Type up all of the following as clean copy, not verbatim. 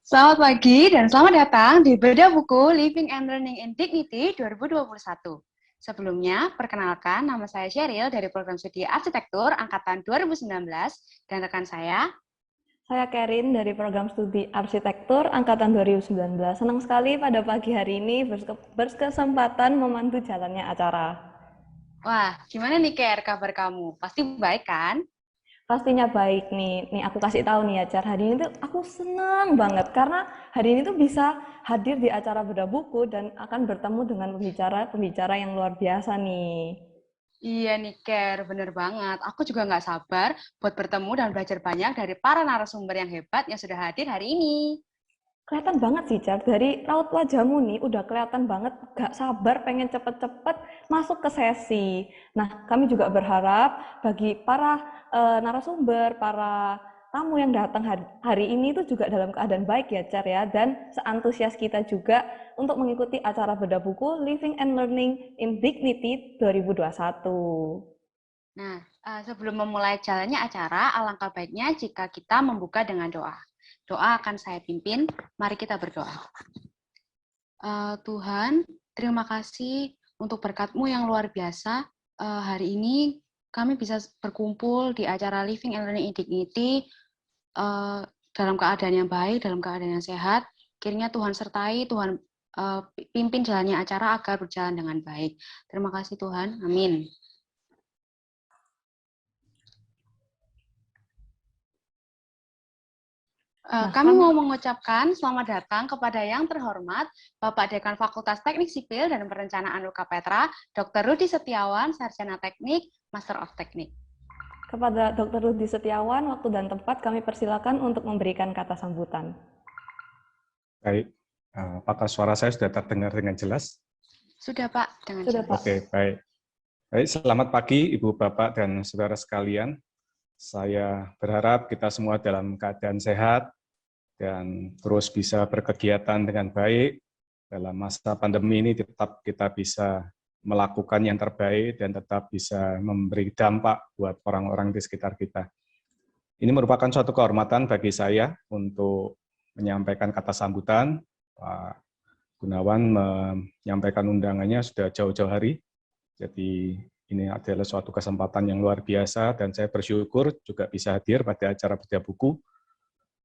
Selamat pagi dan selamat datang di Bedah Buku Living and Learning in Dignity 2021. Sebelumnya, perkenalkan nama saya Sheryl dari Program Studi Arsitektur Angkatan 2019 dan rekan saya. Saya Kerin dari Program Studi Arsitektur Angkatan 2019. Senang sekali pada pagi hari ini berkesempatan memandu jalannya acara. Wah, gimana nih Ker kabar kamu? Pasti baik kan? Pastinya baik nih. Nih aku kasih tahu nih acara hari ini tuh aku senang banget karena hari ini tuh bisa hadir di acara Bedah Buku dan akan bertemu dengan pembicara-pembicara yang luar biasa nih. Iya nih Ker, bener banget. Aku juga nggak sabar buat bertemu dan belajar banyak dari para narasumber yang hebat yang sudah hadir hari ini. Kelihatan banget sih, Jar. Dari raut wajahmu nih, udah kelihatan banget gak sabar pengen cepet-cepet masuk ke sesi. Nah, kami juga berharap bagi para narasumber, para tamu yang datang hari ini itu juga dalam keadaan baik ya, Jar ya. Dan seantusias kita juga untuk mengikuti acara Bedah Buku Living and Learning in Dignity 2021. Nah, sebelum memulai jalannya acara, alangkah baiknya jika kita membuka dengan doa. Doa akan saya pimpin, mari kita berdoa. Tuhan, terima kasih untuk berkat-Mu yang luar biasa. Hari ini kami bisa berkumpul di acara Living and Learning in Dignity dalam keadaan yang baik, dalam keadaan yang sehat. Kiranya Tuhan sertai, Tuhan pimpin jalannya acara agar berjalan dengan baik. Terima kasih Tuhan, amin. Kami mau mengucapkan selamat datang kepada yang terhormat Bapak Dekan Fakultas Teknik Sipil dan Perencanaan UKAPETRA, Dr. Rudi Setiawan, Sarjana Teknik, Master of Teknik. Kepada Dr. Rudi Setiawan, waktu dan tempat kami persilakan untuk memberikan kata sambutan. Baik, apakah suara saya sudah terdengar dengan jelas? Sudah Pak, dengan Sudah, jelas. Pak. Oke, baik. Baik, selamat pagi Ibu, Bapak, dan saudara sekalian. Saya berharap kita semua dalam keadaan sehat dan terus bisa berkegiatan dengan baik. Dalam masa pandemi ini tetap kita bisa melakukan yang terbaik dan tetap bisa memberi dampak buat orang-orang di sekitar kita. Ini merupakan suatu kehormatan bagi saya untuk menyampaikan kata sambutan. Pak Gunawan menyampaikan undangannya sudah jauh-jauh hari, jadi ini adalah suatu kesempatan yang luar biasa dan saya bersyukur juga bisa hadir pada acara Bedah Buku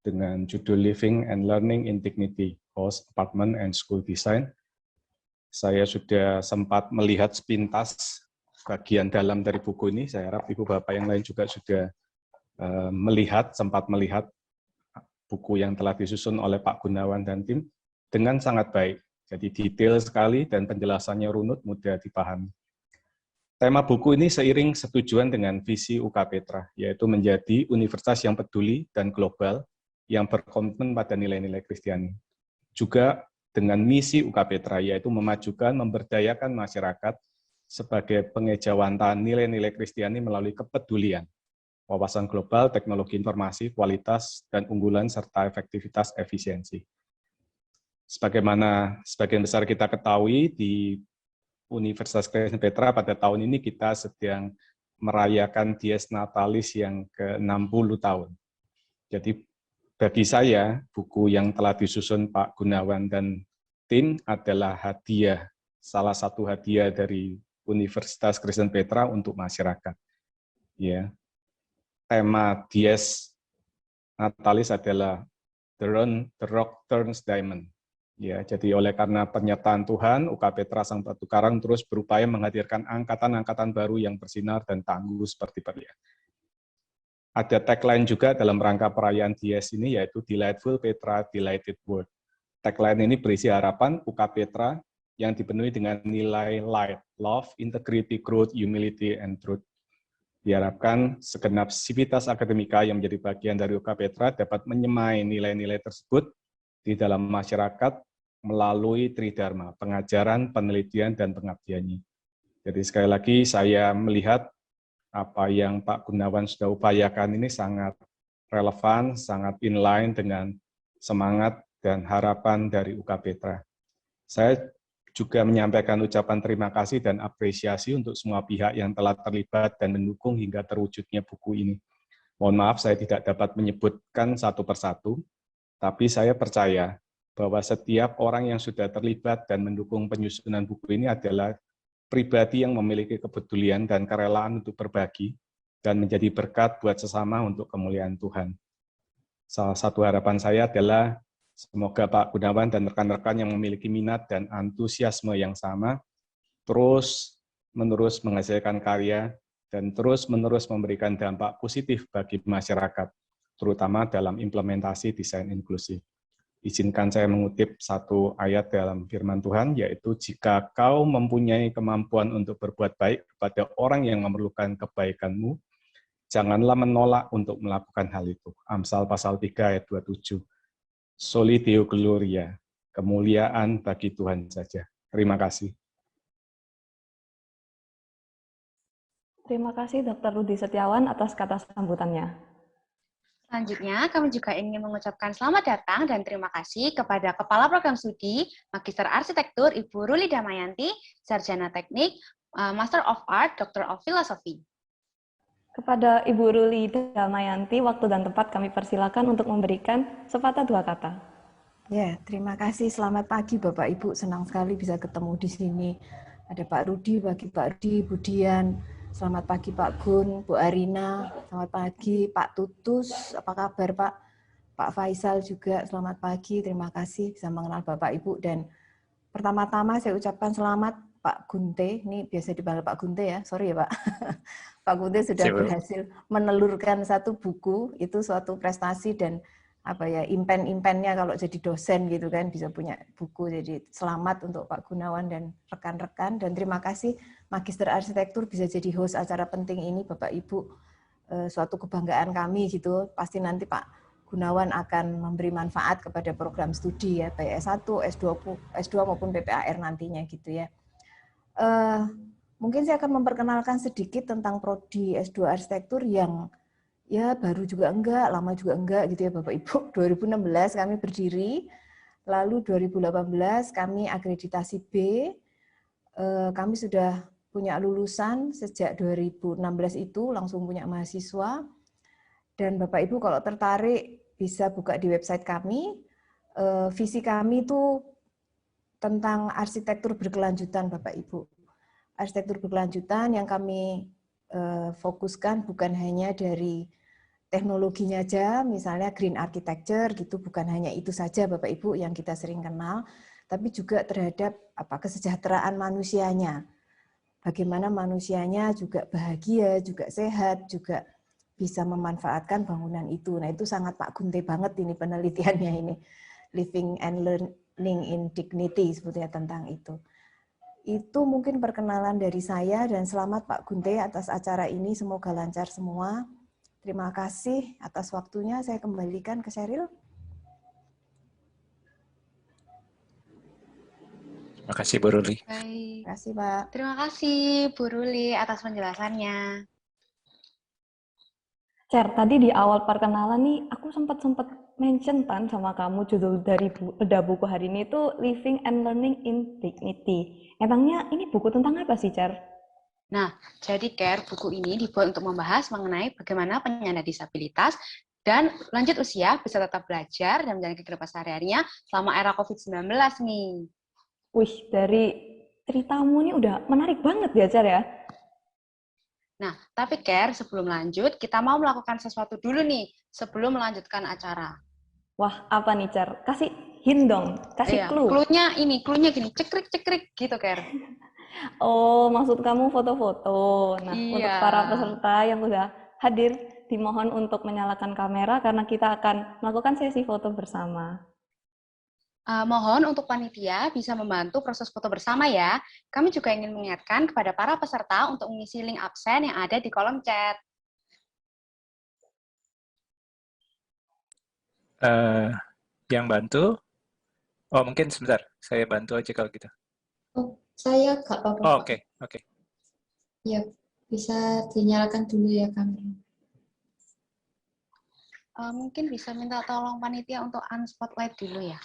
dengan judul Living and Learning in Dignity, House, Apartment, and School Design. Saya sudah sempat melihat sepintas bagian dalam dari buku ini, saya harap Ibu Bapak yang lain juga sudah sempat melihat buku yang telah disusun oleh Pak Gunawan dan tim dengan sangat baik. Jadi detail sekali dan penjelasannya runut, mudah dipahami. Tema buku ini seiring setujuan dengan visi UKAPETRA, yaitu menjadi universitas yang peduli dan global yang berkomitmen pada nilai-nilai Kristiani. Juga dengan misi UKAPETRA, yaitu memajukan, memberdayakan masyarakat sebagai pengejawantahan nilai-nilai Kristiani melalui kepedulian, wawasan global, teknologi informasi, kualitas, dan unggulan, serta efektivitas efisiensi. Sebagaimana sebagian besar kita ketahui, di Universitas Kristen Petra pada tahun ini kita sedang merayakan Dies Natalis yang ke-60 tahun. Jadi bagi saya, buku yang telah disusun Pak Gunawan dan tim adalah hadiah, salah satu hadiah dari Universitas Kristen Petra untuk masyarakat. Ya. Tema Dies Natalis adalah The Rock Turns Diamond. Ya, jadi oleh karena penyertaan Tuhan, UKAPETRA Sang Batu Karang terus berupaya menghadirkan angkatan-angkatan baru yang bersinar dan tangguh seperti Pelia. Ada tagline juga dalam rangka perayaan Dies ini, yaitu Delightful Petra, Delighted World. Tagline ini berisi harapan UKAPETRA yang dipenuhi dengan nilai light, love, integrity, growth, humility, and truth. Diharapkan segenap sivitas akademika yang menjadi bagian dari UKAPETRA dapat menyemai nilai-nilai tersebut di dalam masyarakat melalui Tridharma, pengajaran, penelitian, dan pengabdiannya. Jadi sekali lagi saya melihat apa yang Pak Gunawan sudah upayakan ini sangat relevan, sangat inline dengan semangat dan harapan dari UKAPETRA. Saya juga menyampaikan ucapan terima kasih dan apresiasi untuk semua pihak yang telah terlibat dan mendukung hingga terwujudnya buku ini. Mohon maaf saya tidak dapat menyebutkan satu persatu, Tapi saya percaya bahwa setiap orang yang sudah terlibat dan mendukung penyusunan buku ini adalah pribadi yang memiliki kepedulian dan kerelaan untuk berbagi dan menjadi berkat buat sesama untuk kemuliaan Tuhan. Salah satu harapan saya adalah semoga Pak Gunawan dan rekan-rekan yang memiliki minat dan antusiasme yang sama terus-menerus menghasilkan karya dan terus-menerus memberikan dampak positif bagi masyarakat, terutama dalam implementasi desain inklusif. Izinkan saya mengutip satu ayat dalam firman Tuhan, yaitu jika kau mempunyai kemampuan untuk berbuat baik kepada orang yang memerlukan kebaikanmu, janganlah menolak untuk melakukan hal itu. Amsal pasal 3 ayat 27. Soli Deo Gloria, kemuliaan bagi Tuhan saja. Terima kasih. Terima kasih Dr. Rudi Setiawan atas kata sambutannya. Selanjutnya, kami juga ingin mengucapkan selamat datang dan terima kasih kepada Kepala Program Studi, Magister Arsitektur Ibu Ruli Damayanti, Sarjana Teknik, Master of Art, Doctor of Philosophy. Kepada Ibu Ruli Damayanti, waktu dan tempat kami persilakan untuk memberikan sepatah dua kata. Ya, terima kasih. Selamat pagi Bapak Ibu. Senang sekali bisa ketemu di sini. Ada Pak Rudi, Pak Rudi, Bu Dian. Selamat pagi Pak Gun, Bu Arina. Selamat pagi Pak Tutus. Apa kabar Pak? Pak Faisal juga. Selamat pagi. Terima kasih bisa mengenal Bapak Ibu. Dan pertama-tama saya ucapkan selamat Pak Gunte. Ini biasa dipanggil Pak Gunte ya. Sorry ya Pak. Pak Gunte sudah berhasil menelurkan satu buku. Itu suatu prestasi dan impen-impennya kalau jadi dosen gitu kan bisa punya buku. Jadi selamat untuk Pak Gunawan dan rekan-rekan dan terima kasih Magister Arsitektur bisa jadi host acara penting ini Bapak Ibu. Suatu kebanggaan kami gitu. Pasti nanti Pak Gunawan akan memberi manfaat kepada program studi ya baik S1, S2 maupun PPAR nantinya gitu ya. Mungkin saya akan memperkenalkan sedikit tentang prodi S2 Arsitektur yang ya baru juga enggak, lama juga enggak gitu ya Bapak Ibu. 2016 kami berdiri, lalu 2018 kami akreditasi B. Kami sudah punya lulusan sejak 2016 itu, langsung punya mahasiswa. Dan Bapak Ibu kalau tertarik bisa buka di website kami. Visi kami itu tentang arsitektur berkelanjutan Bapak Ibu. Arsitektur berkelanjutan yang kami fokuskan bukan hanya dari teknologinya aja, misalnya green architecture gitu, bukan hanya itu saja Bapak Ibu yang kita sering kenal, tapi juga terhadap kesejahteraan manusianya. Bagaimana manusianya juga bahagia, juga sehat, juga bisa memanfaatkan bangunan itu. Nah, itu sangat Pak Gunte banget ini penelitiannya ini. Living and Learning in Dignity sebetulnya tentang itu. Itu mungkin perkenalan dari saya dan selamat Pak Gunte atas acara ini, semoga lancar semua. Terima kasih atas waktunya. Saya kembalikan ke Sheryl. Terima kasih Bu Ruli. Baik. Terima kasih Pak. Terima kasih Bu Ruli atas penjelasannya. Cer, tadi di awal perkenalan nih, aku sempat mention sama kamu judul dari buku hari ini itu Living and Learning in Dignity. Emangnya ini buku tentang apa sih, Cer? Nah, jadi CARE, buku ini dibuat untuk membahas mengenai bagaimana penyandang disabilitas dan lanjut usia bisa tetap belajar dan menjalani kehidupan sehari-harinya selama era COVID-19 nih. Wih, dari ceritamu ini udah menarik banget ya, Cer ya? Nah, tapi CARE, sebelum lanjut, kita mau melakukan sesuatu dulu nih, sebelum melanjutkan acara. Wah, apa nih, Cer? Kasih hint dong, kasih clue. Cluenya gini, cekrik-cekrik gitu, CARE. Oh, maksud kamu foto-foto. Nah, Iya. Untuk para peserta yang udah hadir, dimohon untuk menyalakan kamera karena kita akan melakukan sesi foto bersama. Mohon untuk panitia bisa membantu proses foto bersama ya. Kami juga ingin mengingatkan kepada para peserta untuk mengisi link absen yang ada di kolom chat. Yang bantu, mungkin sebentar, saya bantu aja kalau gitu. Oh, saya nggak apa-apa. Oh, oke. Ya, bisa dinyalakan dulu ya kameranya. Mungkin bisa minta tolong panitia untuk unspotlight dulu ya.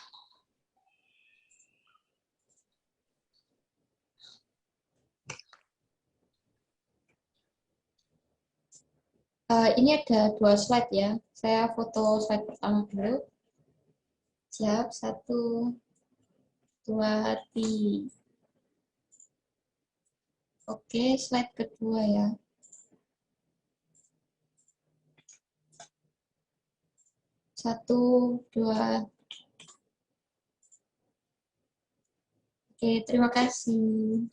Ini ada 2 slide ya. Saya foto slide pertama dulu. Siap, 1, 2, 3. Oke, slide kedua ya. Satu, dua. Oke, terima kasih.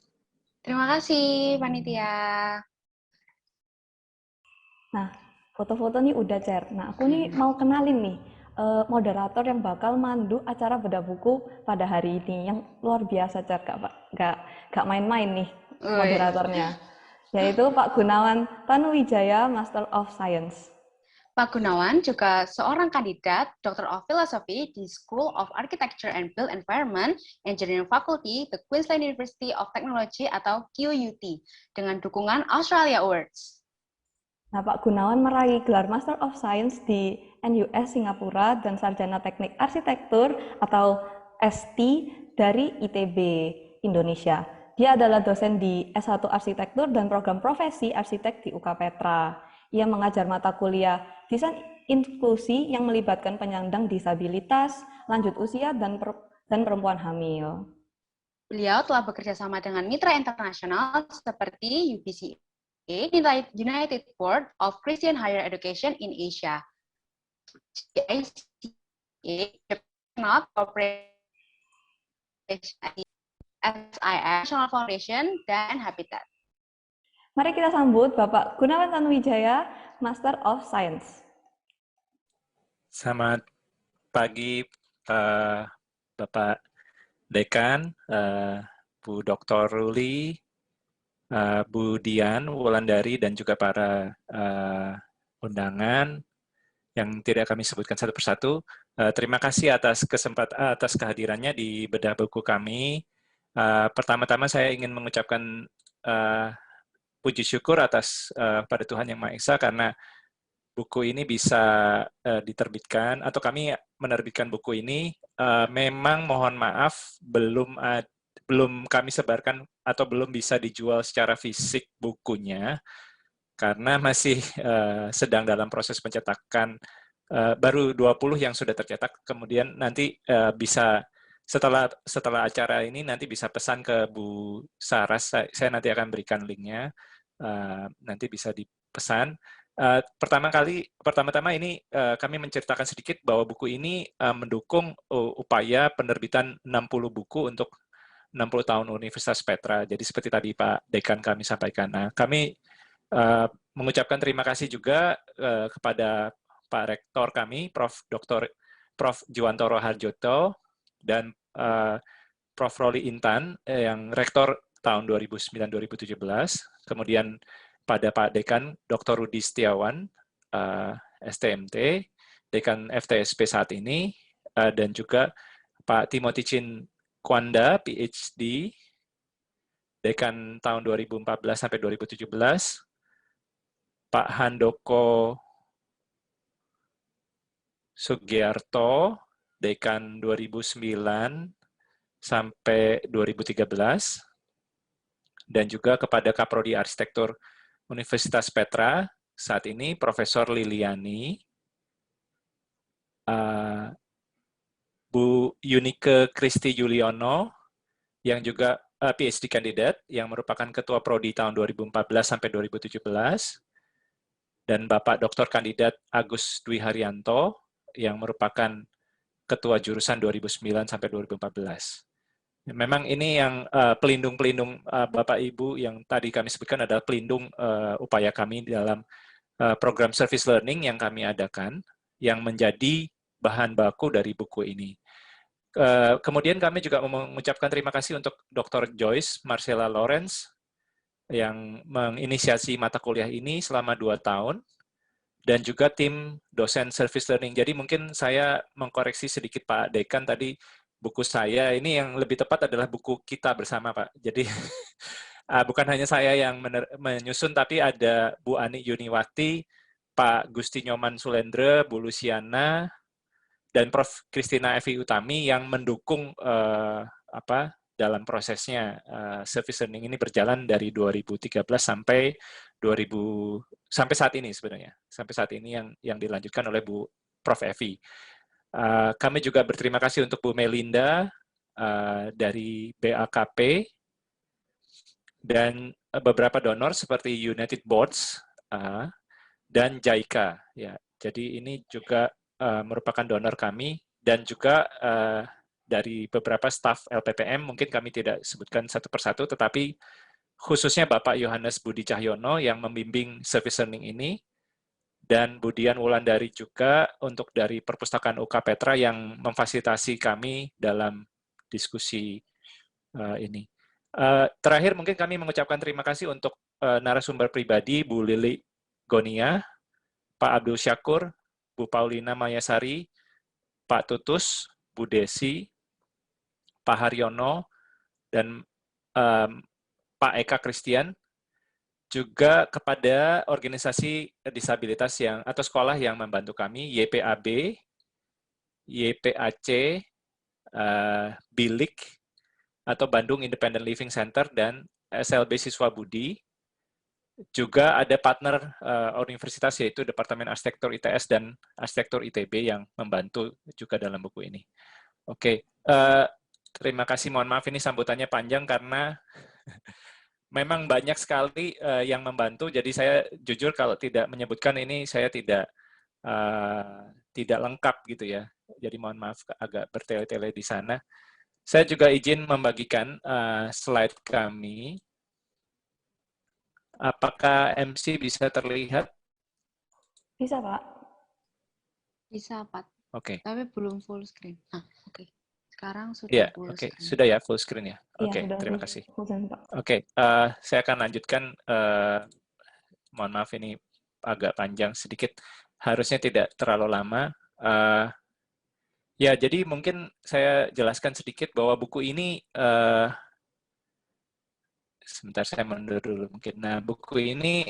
Terima kasih, panitia. Nah, foto-foto nih udah, Cer. Nah, aku nih mau kenalin nih moderator yang bakal mandu acara bedah buku pada hari ini. Yang luar biasa, Cer. Gak main-main nih moderatornya. Yaitu Pak Gunawan Tanuwijaya, Master of Science. Pak Gunawan juga seorang kandidat Doctor of Philosophy di School of Architecture and Built Environment Engineering Faculty, the Queensland University of Technology atau QUT, dengan dukungan Australia Awards. Nah, Pak Gunawan meraih gelar Master of Science di NUS Singapura dan Sarjana Teknik Arsitektur atau ST dari ITB Indonesia. Dia adalah dosen di S1 Arsitektur dan program profesi arsitek di UK Petra. Ia mengajar mata kuliah desain inklusi yang melibatkan penyandang disabilitas, lanjut usia, dan perempuan hamil. Beliau telah bekerja sama dengan mitra internasional seperti UBCA, United Board of Christian Higher Education in Asia, GICA, National Corporation, SIS, National Foundation, dan Habitat. Mari kita sambut Bapak Gunawan Tanuwijaya, Master of Science. Selamat pagi, Bapak Dekan, Bu Dr. Ruli, Bu Dian Wulandari, dan juga para undangan yang tidak kami sebutkan satu persatu. Terima kasih atas atas kehadirannya di bedah buku kami. Pertama-tama saya ingin mengucapkan puji syukur atas pada Tuhan Yang Maha Esa karena buku ini bisa diterbitkan atau kami menerbitkan buku ini. Memang mohon maaf belum kami sebarkan atau belum bisa dijual secara fisik bukunya karena masih sedang dalam proses pencetakan. Baru 20 yang sudah tercetak, kemudian nanti bisa setelah acara ini nanti bisa pesan ke Bu Saras, saya nanti akan berikan linknya, nanti bisa dipesan. Pertama-tama ini kami menceritakan sedikit bahwa buku ini mendukung upaya penerbitan 60 buku untuk 60 tahun Universitas Petra. Jadi seperti tadi Pak Dekan kami sampaikan. Nah, kami mengucapkan terima kasih juga kepada Pak Rektor kami, Prof. Juwantoro Harjoto, dan Prof. Roli Intan, yang Rektor tahun 2009-2017, kemudian pada Pak Dekan, Dr. Rudi Setiawan, STMT, Dekan FTSP saat ini, dan juga Pak Timothy Chin Kwanda, PhD, Dekan tahun 2014 sampai 2017, Pak Handoko Sugiarto, Dekan 2009 sampai 2013, dan juga kepada Kaprodi Arsitektur Universitas Petra, saat ini Profesor Liliani, Bu Yunike Kristi Yuliono, yang juga PhD kandidat, yang merupakan Ketua Prodi tahun 2014 sampai 2017, dan Bapak Dr. Kandidat Agus Dwi Haryanto, yang merupakan Ketua Jurusan 2009 sampai 2014. Memang ini yang pelindung-pelindung Bapak Ibu yang tadi kami sebutkan adalah pelindung upaya kami dalam program service learning yang kami adakan, yang menjadi bahan baku dari buku ini. Kemudian kami juga mengucapkan terima kasih untuk Dr. Joyce Marcella Lawrence yang menginisiasi mata kuliah ini selama 2 tahun, dan juga tim dosen service learning. Jadi mungkin saya mengkoreksi sedikit Pak Dekan tadi, buku saya ini yang lebih tepat adalah buku kita bersama Pak. Jadi bukan hanya saya yang menyusun, tapi ada Bu Ani Yuniwati, Pak Gusti Nyoman Sulendra, Bu Luciana, dan Prof. Christina Evi Utami yang mendukung dalam prosesnya. Service learning ini berjalan dari 2013 sampai saat ini sebenarnya. Sampai saat ini yang dilanjutkan oleh Bu Prof. Evi. Kami juga berterima kasih untuk Bu Melinda dari BAKP dan beberapa donor seperti United Boards dan JICA. Ya, jadi ini juga merupakan donor kami dan juga dari beberapa staf LPPM, mungkin kami tidak sebutkan satu persatu, tetapi khususnya Bapak Yohanes Budi Cahyono yang membimbing service learning ini, dan Budian Wulandari juga untuk dari Perpustakaan UK Petra yang memfasilitasi kami dalam diskusi ini. Terakhir mungkin kami mengucapkan terima kasih untuk narasumber pribadi Bu Lili Gonia, Pak Abdul Syakur, Bu Paulina Mayasari, Pak Tutus, Bu Desi, Pak Haryono, dan Pak Eka Christian, juga kepada organisasi disabilitas yang atau sekolah yang membantu kami, YPAB, YPAC, BILIK, atau Bandung Independent Living Center, dan SLB Siswa Budi. Juga ada partner universitas, yaitu Departemen Arsitektur ITS dan Arsitektur ITB yang membantu juga dalam buku ini. Oke, terima kasih. Mohon maaf ini sambutannya panjang karena memang banyak sekali yang membantu. Jadi saya jujur kalau tidak menyebutkan ini saya tidak lengkap gitu ya. Jadi mohon maaf agak bertele-tele di sana. Saya juga izin membagikan slide kami. Apakah MC bisa terlihat? Bisa, Pak. Bisa, Pak. Oke. Tapi belum full screen. Oke. Sekarang sudah Ya, full oke. screen. Sudah ya, full screen ya. Oke, Iya, terima kasih. Full, Pak. Oke, saya akan lanjutkan. Mohon maaf ini agak panjang sedikit. Harusnya tidak terlalu lama. Ya, jadi mungkin saya jelaskan sedikit bahwa buku ini sebentar saya mundur dulu mungkin. Nah, buku ini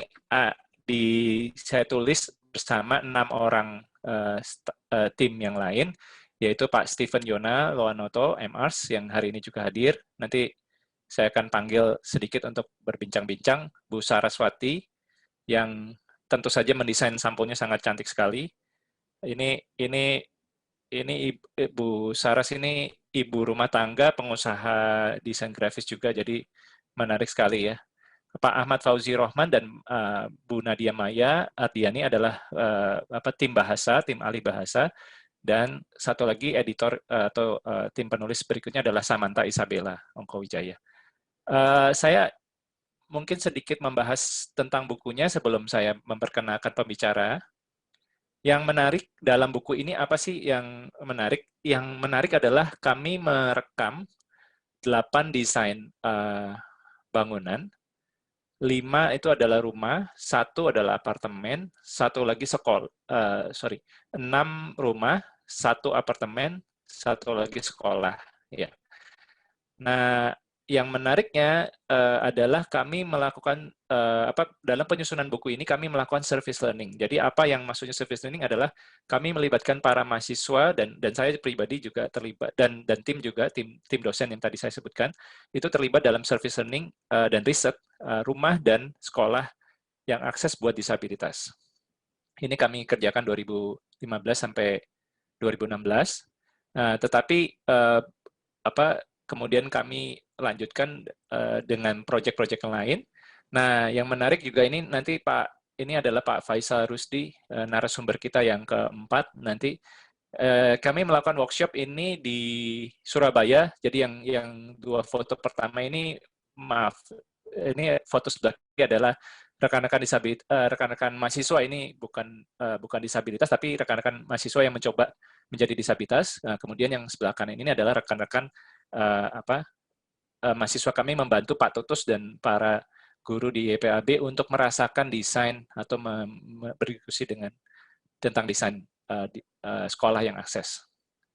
saya tulis bersama 6 orang tim yang lain, yaitu Pak Stephen Yona Loanoto, MARS, yang hari ini juga hadir. Nanti saya akan panggil sedikit untuk berbincang-bincang. Bu Saraswati, yang tentu saja mendesain sampulnya sangat cantik sekali. Ini Ibu Saras ini ibu rumah tangga, pengusaha desain grafis juga, jadi menarik sekali ya. Pak Ahmad Fauzi Rohman dan Bu Nadia Maya Ardiani adalah tim bahasa, tim ahli bahasa, dan satu lagi editor atau tim penulis berikutnya adalah Samantha Isabella Ongkowijaya. Saya mungkin sedikit membahas tentang bukunya sebelum saya memperkenalkan pembicara. Yang menarik dalam buku ini apa sih yang menarik? Yang menarik adalah kami merekam 8 desain bangunan, 5 itu adalah rumah, 1 adalah apartemen, 1 lagi sekolah, 6 rumah, 1 apartemen, 1 lagi sekolah. Ya. Nah, yang menariknya adalah kami melakukan dalam penyusunan buku ini kami melakukan service learning. Jadi apa yang maksudnya service learning adalah kami melibatkan para mahasiswa dan saya pribadi juga terlibat dan tim juga tim dosen yang tadi saya sebutkan itu terlibat dalam service learning dan riset rumah dan sekolah yang akses buat disabilitas. Ini kami kerjakan 2015 sampai 2016. Tetapi kemudian kami lanjutkan dengan proyek-proyek yang lain. Nah, yang menarik juga ini nanti ini adalah Pak Faisal Rusdi, narasumber kita yang keempat. Nanti kami melakukan workshop ini di Surabaya. Jadi yang 2 foto pertama ini, maaf, ini foto sebelah kiri adalah rekan-rekan disabilitas, rekan-rekan mahasiswa ini bukan disabilitas, tapi rekan-rekan mahasiswa yang mencoba menjadi disabilitas. Kemudian yang sebelah kanan ini adalah rekan-rekan mahasiswa kami membantu Pak Tutus dan para guru di YPAB untuk merasakan desain atau berdiskusi tentang desain sekolah yang akses.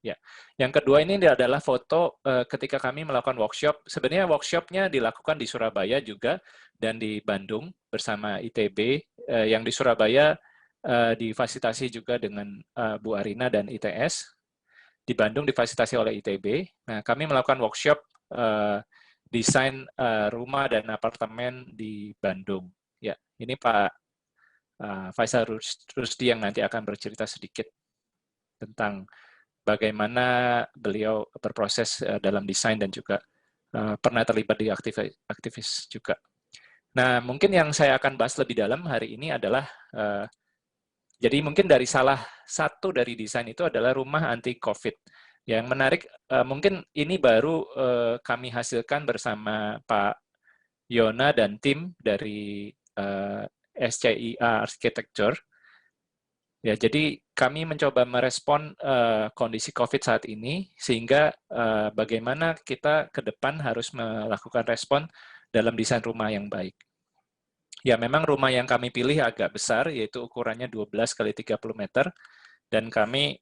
Ya. Yang kedua ini adalah foto ketika kami melakukan workshop. Sebenarnya workshopnya dilakukan di Surabaya juga dan di Bandung bersama ITB. Yang di Surabaya difasilitasi juga dengan Bu Arina dan ITS. Di Bandung difasilitasi oleh ITB. Nah, kami melakukan workshop desain rumah dan apartemen di Bandung. Ya, ini Pak Faisal Rusdi yang nanti akan bercerita sedikit tentang bagaimana beliau berproses dalam desain dan juga pernah terlibat di aktivis juga. Nah, mungkin yang saya akan bahas lebih dalam hari ini adalah, jadi mungkin dari salah satu dari desain itu adalah rumah anti-COVID. Yang menarik, mungkin ini baru kami hasilkan bersama Pak Yona dan tim dari SCIA Architecture. Ya, jadi kami mencoba merespon kondisi COVID saat ini, sehingga bagaimana kita ke depan harus melakukan respon dalam desain rumah yang baik. Ya, memang rumah yang kami pilih agak besar, yaitu ukurannya 12 kali 30 meter, dan kami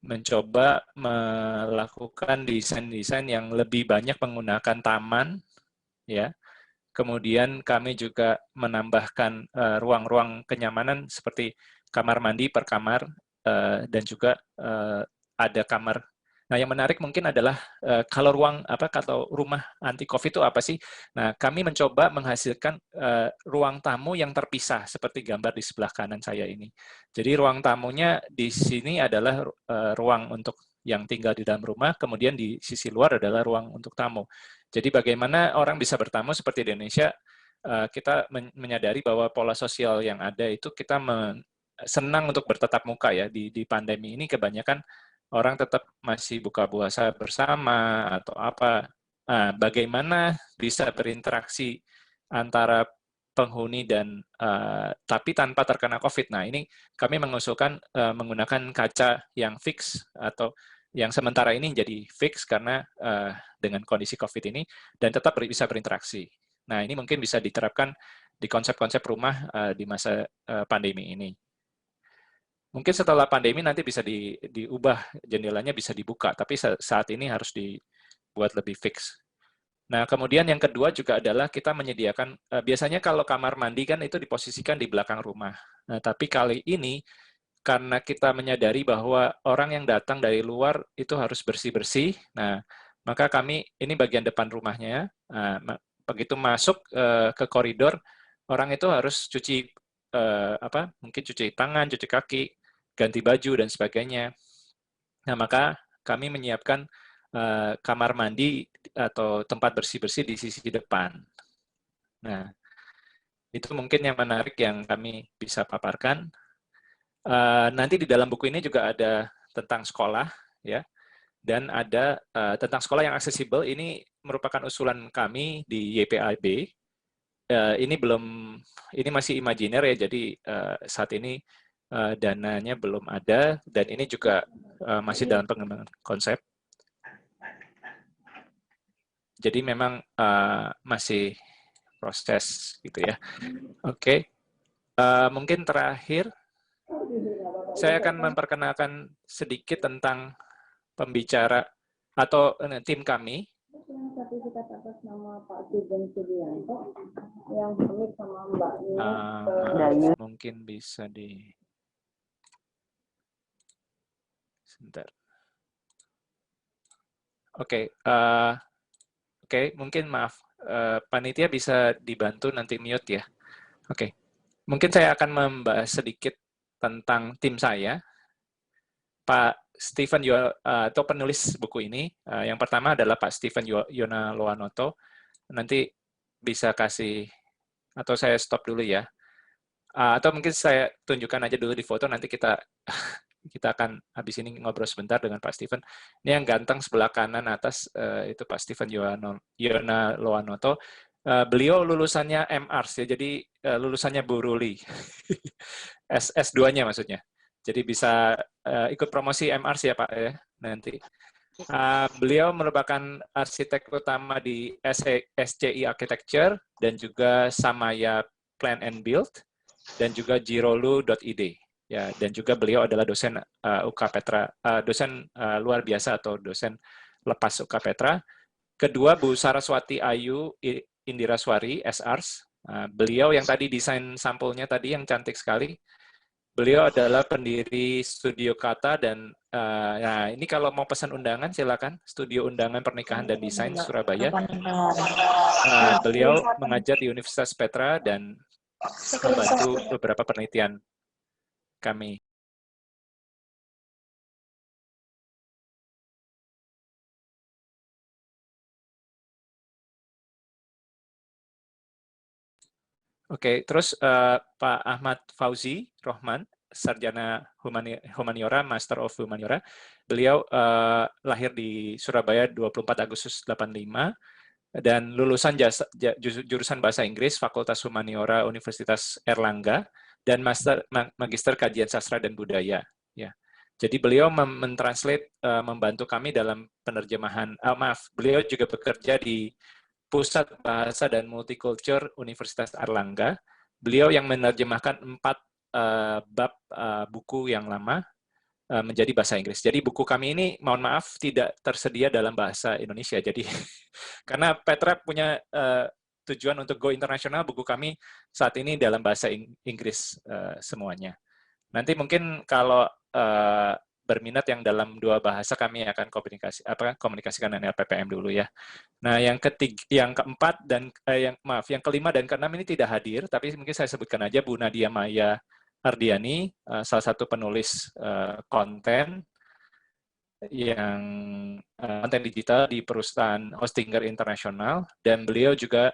mencoba melakukan desain-desain yang lebih banyak menggunakan taman, ya. Kemudian kami juga menambahkan ruang-ruang kenyamanan seperti kamar mandi per kamar, dan juga ada kamar. Nah, yang menarik mungkin adalah kalau rumah anti COVID itu apa sih? Nah, kami mencoba menghasilkan ruang tamu yang terpisah seperti gambar di sebelah kanan saya ini. Jadi ruang tamunya di sini adalah ruang untuk yang tinggal di dalam rumah, kemudian di sisi luar adalah ruang untuk tamu. Jadi bagaimana orang bisa bertamu seperti di Indonesia, kita menyadari bahwa pola sosial yang ada itu kita senang untuk bertatap muka ya. Di pandemi ini kebanyakan orang tetap masih buka puasa bersama atau apa. Nah, bagaimana bisa berinteraksi antara penghuni dan tapi tanpa terkena COVID. Nah, ini kami mengusulkan menggunakan kaca yang fix atau yang sementara ini jadi fix karena dengan kondisi COVID ini dan tetap bisa berinteraksi. Nah, ini mungkin bisa diterapkan di konsep-konsep rumah di masa pandemi ini. Mungkin setelah pandemi nanti bisa diubah, jendelanya bisa dibuka, tapi saat ini harus dibuat lebih fix. Nah, kemudian yang kedua juga adalah kita menyediakan, biasanya kalau kamar mandi kan itu diposisikan di belakang rumah. Nah, tapi kali ini, karena kita menyadari bahwa orang yang datang dari luar itu harus bersih-bersih, nah, maka kami, ini bagian depan rumahnya, begitu masuk ke koridor, orang itu harus mungkin cuci tangan, cuci kaki, ganti baju, dan sebagainya. Nah, maka kami menyiapkan kamar mandi atau tempat bersih-bersih di sisi depan. Nah, itu mungkin yang menarik yang kami bisa paparkan. Nanti di dalam buku ini juga ada tentang sekolah, ya, dan ada tentang sekolah yang aksesibel. Ini merupakan usulan kami di YPAB. Ini masih imajiner ya, jadi saat ini dananya belum ada, dan ini juga masih dalam pengembangan konsep. Jadi memang masih proses gitu ya. Oke. Mungkin terakhir, saya akan memperkenalkan sedikit tentang pembicara atau tim kami. Sertifikat atas nama Pak Steven Subianto yang pamit sama Mbak Dayu. Mungkin bisa sebentar. Oke. Oke, mungkin maaf, panitia bisa dibantu nanti mute ya. Oke, mungkin saya akan membahas sedikit tentang tim saya. Pak Steven atau penulis buku ini, yang pertama adalah Pak Steven Yona Loanoto. Nanti bisa kasih, atau saya stop dulu ya. Atau mungkin saya tunjukkan aja dulu di foto, nanti kita akan habis ini ngobrol sebentar dengan Pak Steven. Ini yang ganteng sebelah kanan atas, itu Pak Steven Yona Loanoto. Beliau lulusannya MARS, ya, jadi lulusannya Bu Ruli. S2-nya maksudnya. Jadi bisa ikut promosi MARS ya Pak, ya, nanti. Beliau merupakan arsitek utama di SCI Architecture, dan juga Samaya Plan and Build, dan juga Jirolu.id. Ya, dan juga beliau adalah dosen UK Petra, dosen luar biasa atau dosen lepas UK Petra. Kedua, Bu Saraswati Ayu Indiraswari, SARS. Beliau yang tadi desain sampulnya tadi yang cantik sekali. Beliau adalah pendiri Studio Kata, dan nah ini kalau mau pesan undangan silakan, Studio Undangan Pernikahan dan Desain Surabaya. Beliau mengajar di Universitas Petra dan membantu beberapa penelitian kami. Oke, terus Pak Ahmad Fauzi Rohman, sarjana humaniora, Master of Humaniora. Beliau lahir di Surabaya 24 Agustus 85 dan lulusan jurusan Bahasa Inggris Fakultas Humaniora Universitas Erlangga dan Magister Kajian Sastra dan Budaya. Ya. Jadi beliau mentranslate, membantu kami dalam penerjemahan. Beliau juga bekerja di Pusat Bahasa dan Multiculture Universitas Erlangga. Beliau yang menerjemahkan 4 bab buku yang lama menjadi bahasa Inggris. Jadi buku kami ini, mohon maaf, tidak tersedia dalam bahasa Indonesia. Jadi karena Petra punya tujuan untuk go internasional, buku kami saat ini dalam bahasa Inggris semuanya. Nanti mungkin kalau berminat yang dalam 2 bahasa, kami akan komunikasikan dengan LPPM dulu ya. Nah, yang keempat dan yang kelima dan keenam ini tidak hadir, tapi mungkin saya sebutkan aja Bu Nadia Maya Ardiani, salah satu penulis konten konten digital di perusahaan Hostinger Internasional, dan beliau juga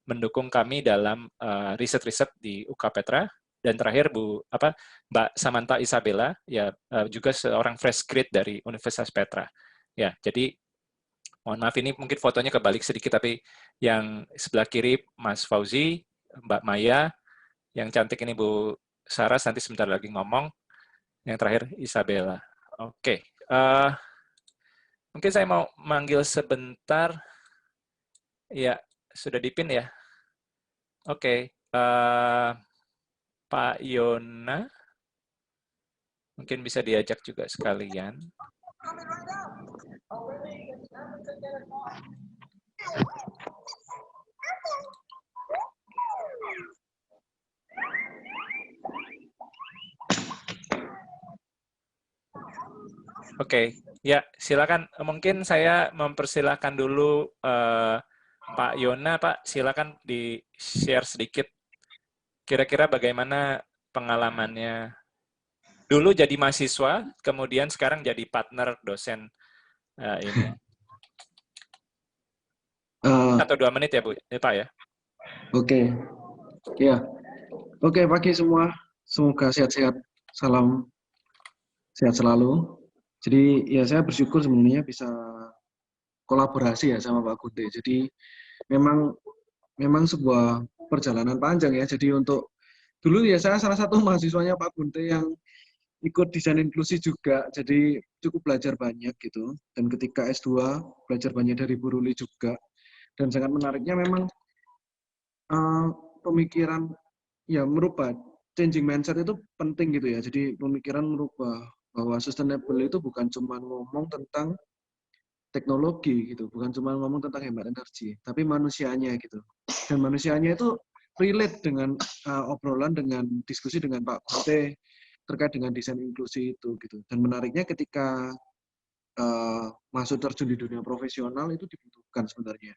mendukung kami dalam riset-riset di UK Petra. Dan terakhir Mbak Samantha Isabella, ya juga seorang fresh grade dari Universitas Petra. Ya, jadi mohon maaf ini mungkin fotonya kebalik sedikit, tapi yang sebelah kiri Mas Fauzi, Mbak Maya, yang cantik ini Bu Saras, nanti sebentar lagi ngomong. Yang terakhir Isabella. Oke. Mungkin saya mau manggil sebentar. Ya, sudah dipin ya? Oke. Pak Yona. Mungkin bisa diajak juga sekalian. Oke, ya silakan. Mungkin saya mempersilahkan dulu Pak Yona, Pak, silakan di-share sedikit. Kira-kira bagaimana pengalamannya? Dulu jadi mahasiswa, kemudian sekarang jadi partner dosen ini. 1-2 menit ya, Bu, Pak ya. Oke, ya. Oke, pagi semua. Semoga sehat-sehat. Salam sehat selalu. Jadi ya saya bersyukur sebenarnya bisa kolaborasi ya sama Pak Gunte. Jadi memang sebuah perjalanan panjang ya. Jadi untuk dulu ya saya salah satu mahasiswanya Pak Gunte yang ikut desain inklusi juga. Jadi cukup belajar banyak gitu. Dan ketika S2 belajar banyak dari Bu Ruli juga. Dan sangat menariknya memang pemikiran ya merubah changing mindset itu penting gitu ya. Jadi pemikiran merubah bahwa sustainable itu bukan cuma ngomong tentang teknologi gitu, bukan cuma ngomong tentang hemat energi, tapi manusianya gitu. Dan manusianya itu relate dengan obrolan, dengan diskusi dengan Pak Gunte terkait dengan desain inklusi itu gitu. Dan menariknya ketika masuk terjun di dunia profesional itu dibutuhkan sebenarnya.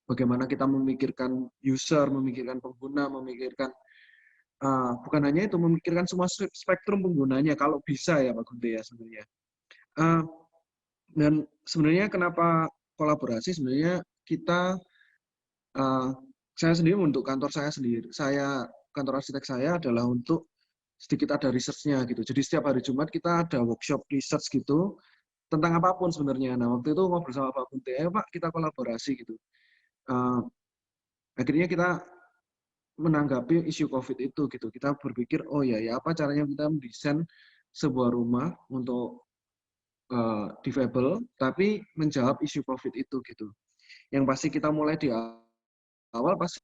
Bagaimana kita memikirkan user, memikirkan pengguna, memikirkan bukan hanya itu, memikirkan semua spektrum penggunanya kalau bisa ya Pak Gunte ya sebenarnya. Dan sebenarnya kenapa kolaborasi, sebenarnya kita, saya sendiri untuk kantor saya sendiri, kantor arsitek saya adalah untuk sedikit ada research-nya gitu. Jadi setiap hari Jumat kita ada workshop research gitu, tentang apapun sebenarnya. Nah waktu itu ngobrol sama Pak Gunte, ayo Pak kita kolaborasi gitu. Akhirnya kita menanggapi isu COVID itu gitu. Kita berpikir, oh ya apa caranya kita mendesain sebuah rumah untuk difabel, tapi menjawab isu COVID itu gitu. Yang pasti kita mulai di awal pasti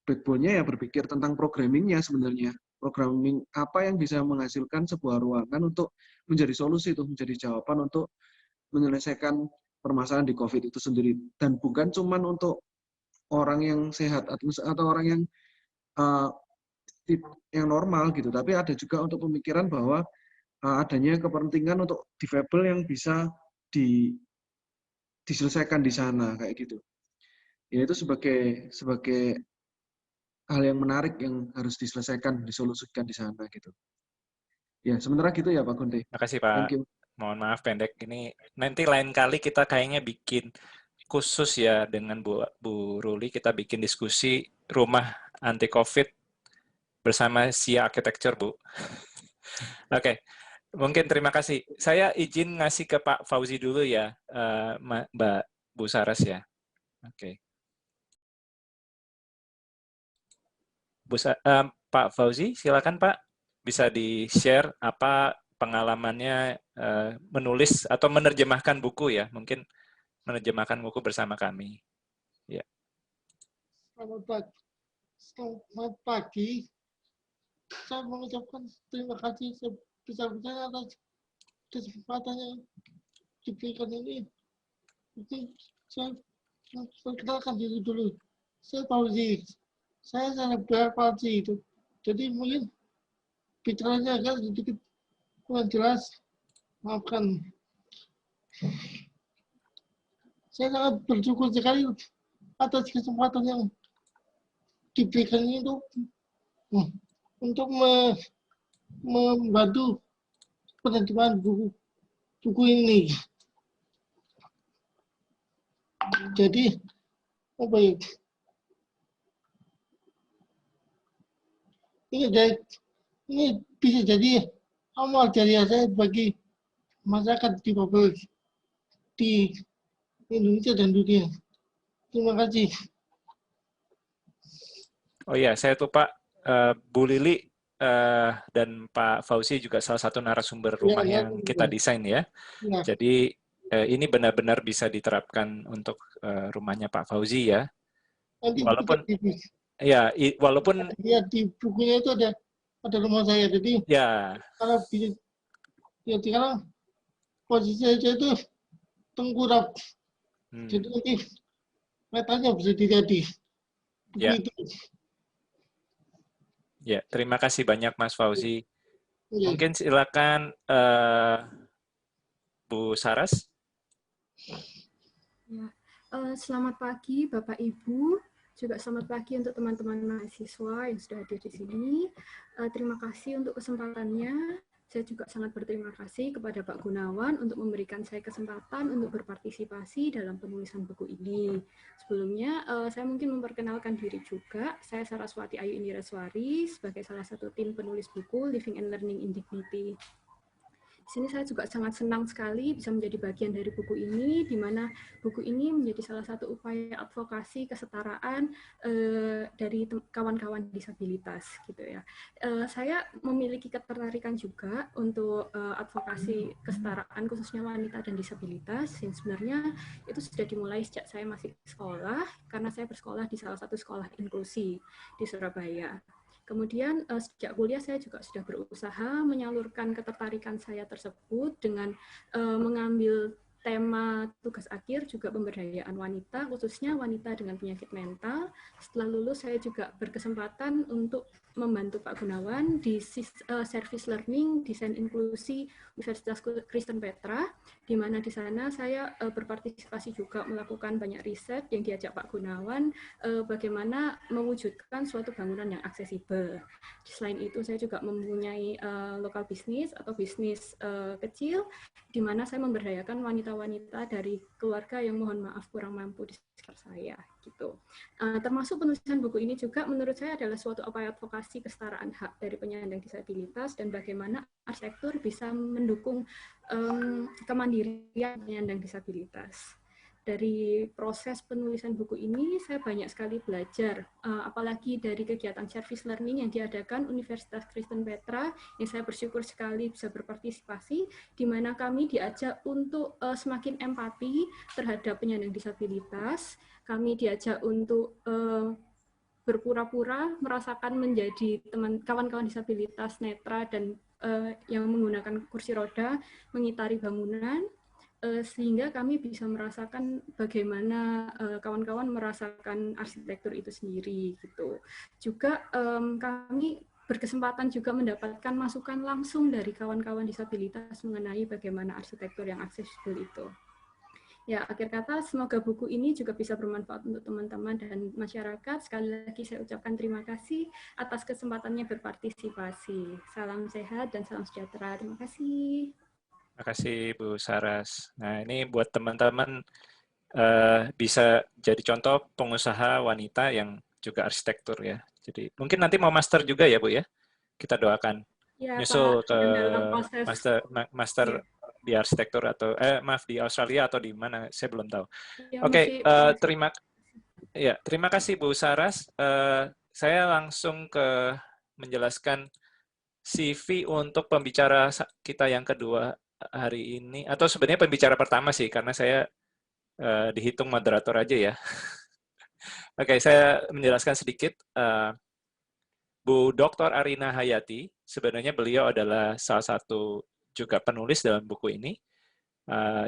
backbone-nya ya berpikir tentang programming-nya sebenarnya. Programming apa yang bisa menghasilkan sebuah ruangan untuk menjadi solusi itu, menjadi jawaban untuk menyelesaikan permasalahan di COVID itu sendiri. Dan bukan cuma untuk orang yang sehat atau orang yang normal gitu, tapi ada juga untuk pemikiran bahwa adanya kepentingan untuk difabel yang bisa diselesaikan di sana kayak gitu. Ya itu sebagai hal yang menarik yang harus diselesaikan, disolusikan di sana gitu. Ya sementara gitu ya Pak Gunte. Terima kasih Pak. Mohon maaf pendek ini. Nanti lain kali kita kayaknya bikin khusus ya dengan Bu Ruli, kita bikin diskusi rumah anti COVID bersama Sia Architecture, Bu. Oke, mungkin terima kasih. Saya izin ngasih ke Pak Fauzi dulu ya, Mbak Bu Saras ya. Oke. Pak Fauzi, silakan Pak. Bisa di-share apa pengalamannya menulis atau menerjemahkan buku ya, mungkin menerjemahkan buku bersama kami. Ya. Selamat pagi. Saya mengucapkan terima kasih sebesar-besarnya atas kesempatan yang diberikan ini. Jadi saya perkenalkan diri dulu. Saya Fauzi. Saya serebral palsi itu. Jadi mungkin bicaranya agak sedikit kurang jelas. Maafkan. Saya sangat bersyukur sekali atas kesempatan yang diberikan itu untuk membantu penerjemahan buku ini. Jadi, apa ya? Ini bisa jadi amal jariah saya bagi masyarakat difabel di Indonesia dan dunia. Terima kasih. Oh ya, saya tuh Pak, Bu Lili dan Pak Fauzi juga salah satu narasumber rumah yang kita desain ya. Jadi ini benar-benar bisa diterapkan untuk rumahnya Pak Fauzi ya. Walaupun ya, walaupun di bukunya itu ada rumah saya. Jadi ya. Kalau sekarang posisi saya itu tengkurap. Jadi nanti metanya bisa dilihat di buku itu. Ya, terima kasih banyak Mas Fauzi. Ya. Mungkin silakan Bu Saras. Ya. Selamat pagi Bapak Ibu, juga selamat pagi untuk teman-teman mahasiswa yang sudah hadir di sini. Terima kasih untuk kesempatannya. Saya juga sangat berterima kasih kepada Pak Gunawan untuk memberikan saya kesempatan untuk berpartisipasi dalam penulisan buku ini. Sebelumnya, saya mungkin memperkenalkan diri juga. Saya Saraswati Ayu Indiraswari sebagai salah satu tim penulis buku Living and Learning in Dignity. Di sini saya juga sangat senang sekali bisa menjadi bagian dari buku ini, di mana buku ini menjadi salah satu upaya advokasi kesetaraan dari kawan-kawan disabilitas, gitu ya. Saya memiliki ketertarikan juga untuk advokasi kesetaraan khususnya wanita dan disabilitas, yang sebenarnya itu sudah dimulai sejak saya masih sekolah, karena saya bersekolah di salah satu sekolah inklusi di Surabaya. Kemudian sejak kuliah saya juga sudah berusaha menyalurkan ketertarikan saya tersebut dengan mengambil tema tugas akhir juga pemberdayaan wanita, khususnya wanita dengan penyakit mental. Setelah lulus saya juga berkesempatan untuk membantu Pak Gunawan di Service Learning Desain Inklusi Universitas Kristen Petra, di mana di sana saya berpartisipasi juga melakukan banyak riset yang diajak Pak Gunawan bagaimana mewujudkan suatu bangunan yang aksesibel. Selain itu saya juga mempunyai lokal bisnis atau bisnis kecil, di mana saya memberdayakan wanita-wanita dari keluarga yang mohon maaf kurang mampu di sekitar saya, gitu. Termasuk penulisan buku ini juga menurut saya adalah suatu upaya advokasi kesetaraan hak dari penyandang disabilitas dan bagaimana arsitektur bisa mendukung kemandirian penyandang disabilitas. Dari proses penulisan buku ini, saya banyak sekali belajar, apalagi dari kegiatan service learning yang diadakan Universitas Kristen Petra, yang saya bersyukur sekali bisa berpartisipasi, di mana kami diajak untuk semakin empati terhadap penyandang disabilitas, kami diajak untuk berpura-pura merasakan menjadi kawan-kawan disabilitas netra dan yang menggunakan kursi roda, mengitari bangunan, sehingga kami bisa merasakan bagaimana kawan-kawan merasakan arsitektur itu sendiri, gitu. Juga kami berkesempatan juga mendapatkan masukan langsung dari kawan-kawan disabilitas mengenai bagaimana arsitektur yang aksesibel itu. Ya, akhir kata, semoga buku ini juga bisa bermanfaat untuk teman-teman dan masyarakat. Sekali lagi saya ucapkan terima kasih atas kesempatannya berpartisipasi. Salam sehat dan salam sejahtera. Terima kasih. Terima kasih Bu Saras. Nah, ini buat teman-teman bisa jadi contoh pengusaha wanita yang juga arsitektur ya. Jadi mungkin nanti mau master juga ya Bu ya. Kita doakan. Ya, Nyusul Pak, ke dan dalam proses master ya, di arsitektur atau maaf di Australia atau di mana saya belum tahu. ya, Oke, masih terima kasih Bu Saras. Saya langsung ke menjelaskan CV untuk pembicara kita yang kedua hari ini, atau sebenarnya pembicara pertama sih, karena saya dihitung moderator aja ya. Oke, saya menjelaskan sedikit. Bu Dr. Arina Hayati, sebenarnya beliau adalah salah satu juga penulis dalam buku ini,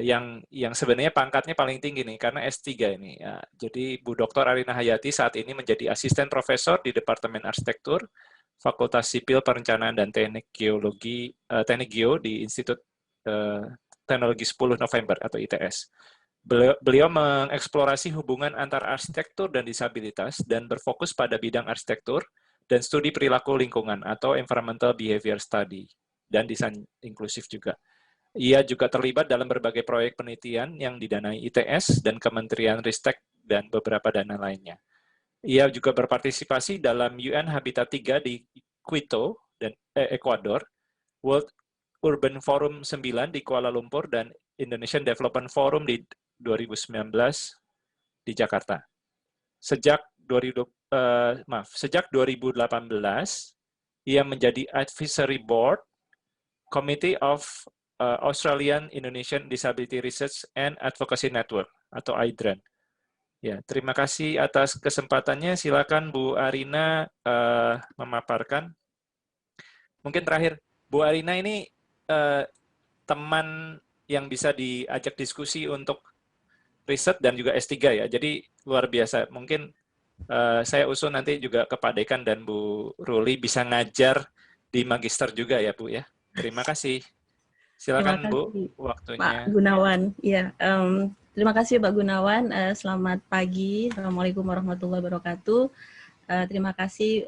yang sebenarnya pangkatnya paling tinggi nih, karena S3 ini. Jadi Bu Dr. Arina Hayati saat ini menjadi asisten profesor di Departemen Arsitektur, Fakultas Sipil Perencanaan dan Teknik Geo di Institut Teknologi 10 November atau ITS. Beliau mengeksplorasi hubungan antar arsitektur dan disabilitas dan berfokus pada bidang arsitektur dan studi perilaku lingkungan atau environmental behavior study dan desain inklusif juga. Ia juga terlibat dalam berbagai proyek penelitian yang didanai ITS dan Kementerian Ristek dan beberapa dana lainnya. Ia juga berpartisipasi dalam UN Habitat 3 di Quito dan Ekuador, World Urban Forum 9 di Kuala Lumpur, dan Indonesian Development Forum di 2019 di Jakarta. Sejak 2018, ia menjadi Advisory Board Committee of Australian Indonesian Disability Research and Advocacy Network atau AIDRAN. Ya, terima kasih atas kesempatannya. Silakan Bu Arina memaparkan. Mungkin terakhir, Bu Arina ini teman yang bisa diajak diskusi untuk riset dan juga S3 ya. Jadi luar biasa. Mungkin saya usul nanti juga ke Pak Dekan dan Bu Ruli bisa ngajar di magister juga ya Bu ya. Terima kasih. Silakan Bu, waktunya. Pak Gunawan. Ya, terima kasih Pak Gunawan. Selamat pagi. Assalamualaikum warahmatullahi wabarakatuh. Terima kasih.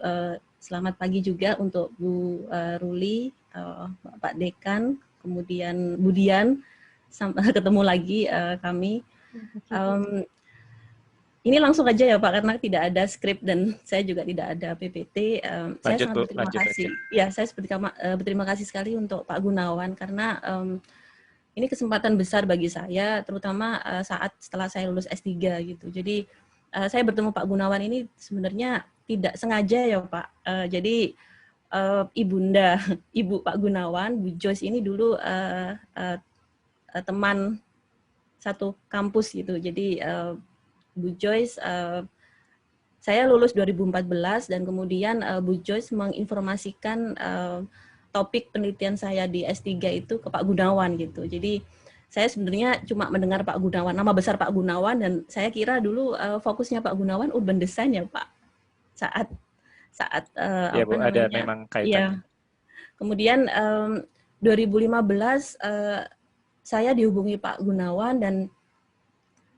Selamat pagi juga untuk Bu Ruli, Pak Dekan, kemudian Bu Dian. Sampai ketemu lagi kami. Ini langsung aja ya Pak, karena tidak ada skrip dan saya juga tidak ada PPT. Saya sangat berterima kasih. Ya, saya berterima kasih sekali untuk Pak Gunawan karena ini kesempatan besar bagi saya, terutama setelah saya lulus S3 gitu. Jadi saya bertemu Pak Gunawan ini sebenarnya tidak sengaja ya Pak. Jadi Ibu Pak Gunawan, Bu Joyce ini dulu teman satu kampus gitu. Jadi Bu Joyce, saya lulus 2014 dan kemudian Bu Joyce menginformasikan topik penelitian saya di S3 itu ke Pak Gunawan gitu. Jadi saya sebenarnya cuma mendengar Pak Gunawan, nama besar Pak Gunawan, dan saya kira dulu fokusnya Pak Gunawan urban design ya Pak. Saat ya Bu, ada memang kaitannya. Ya. Kemudian 2015 saya dihubungi Pak Gunawan dan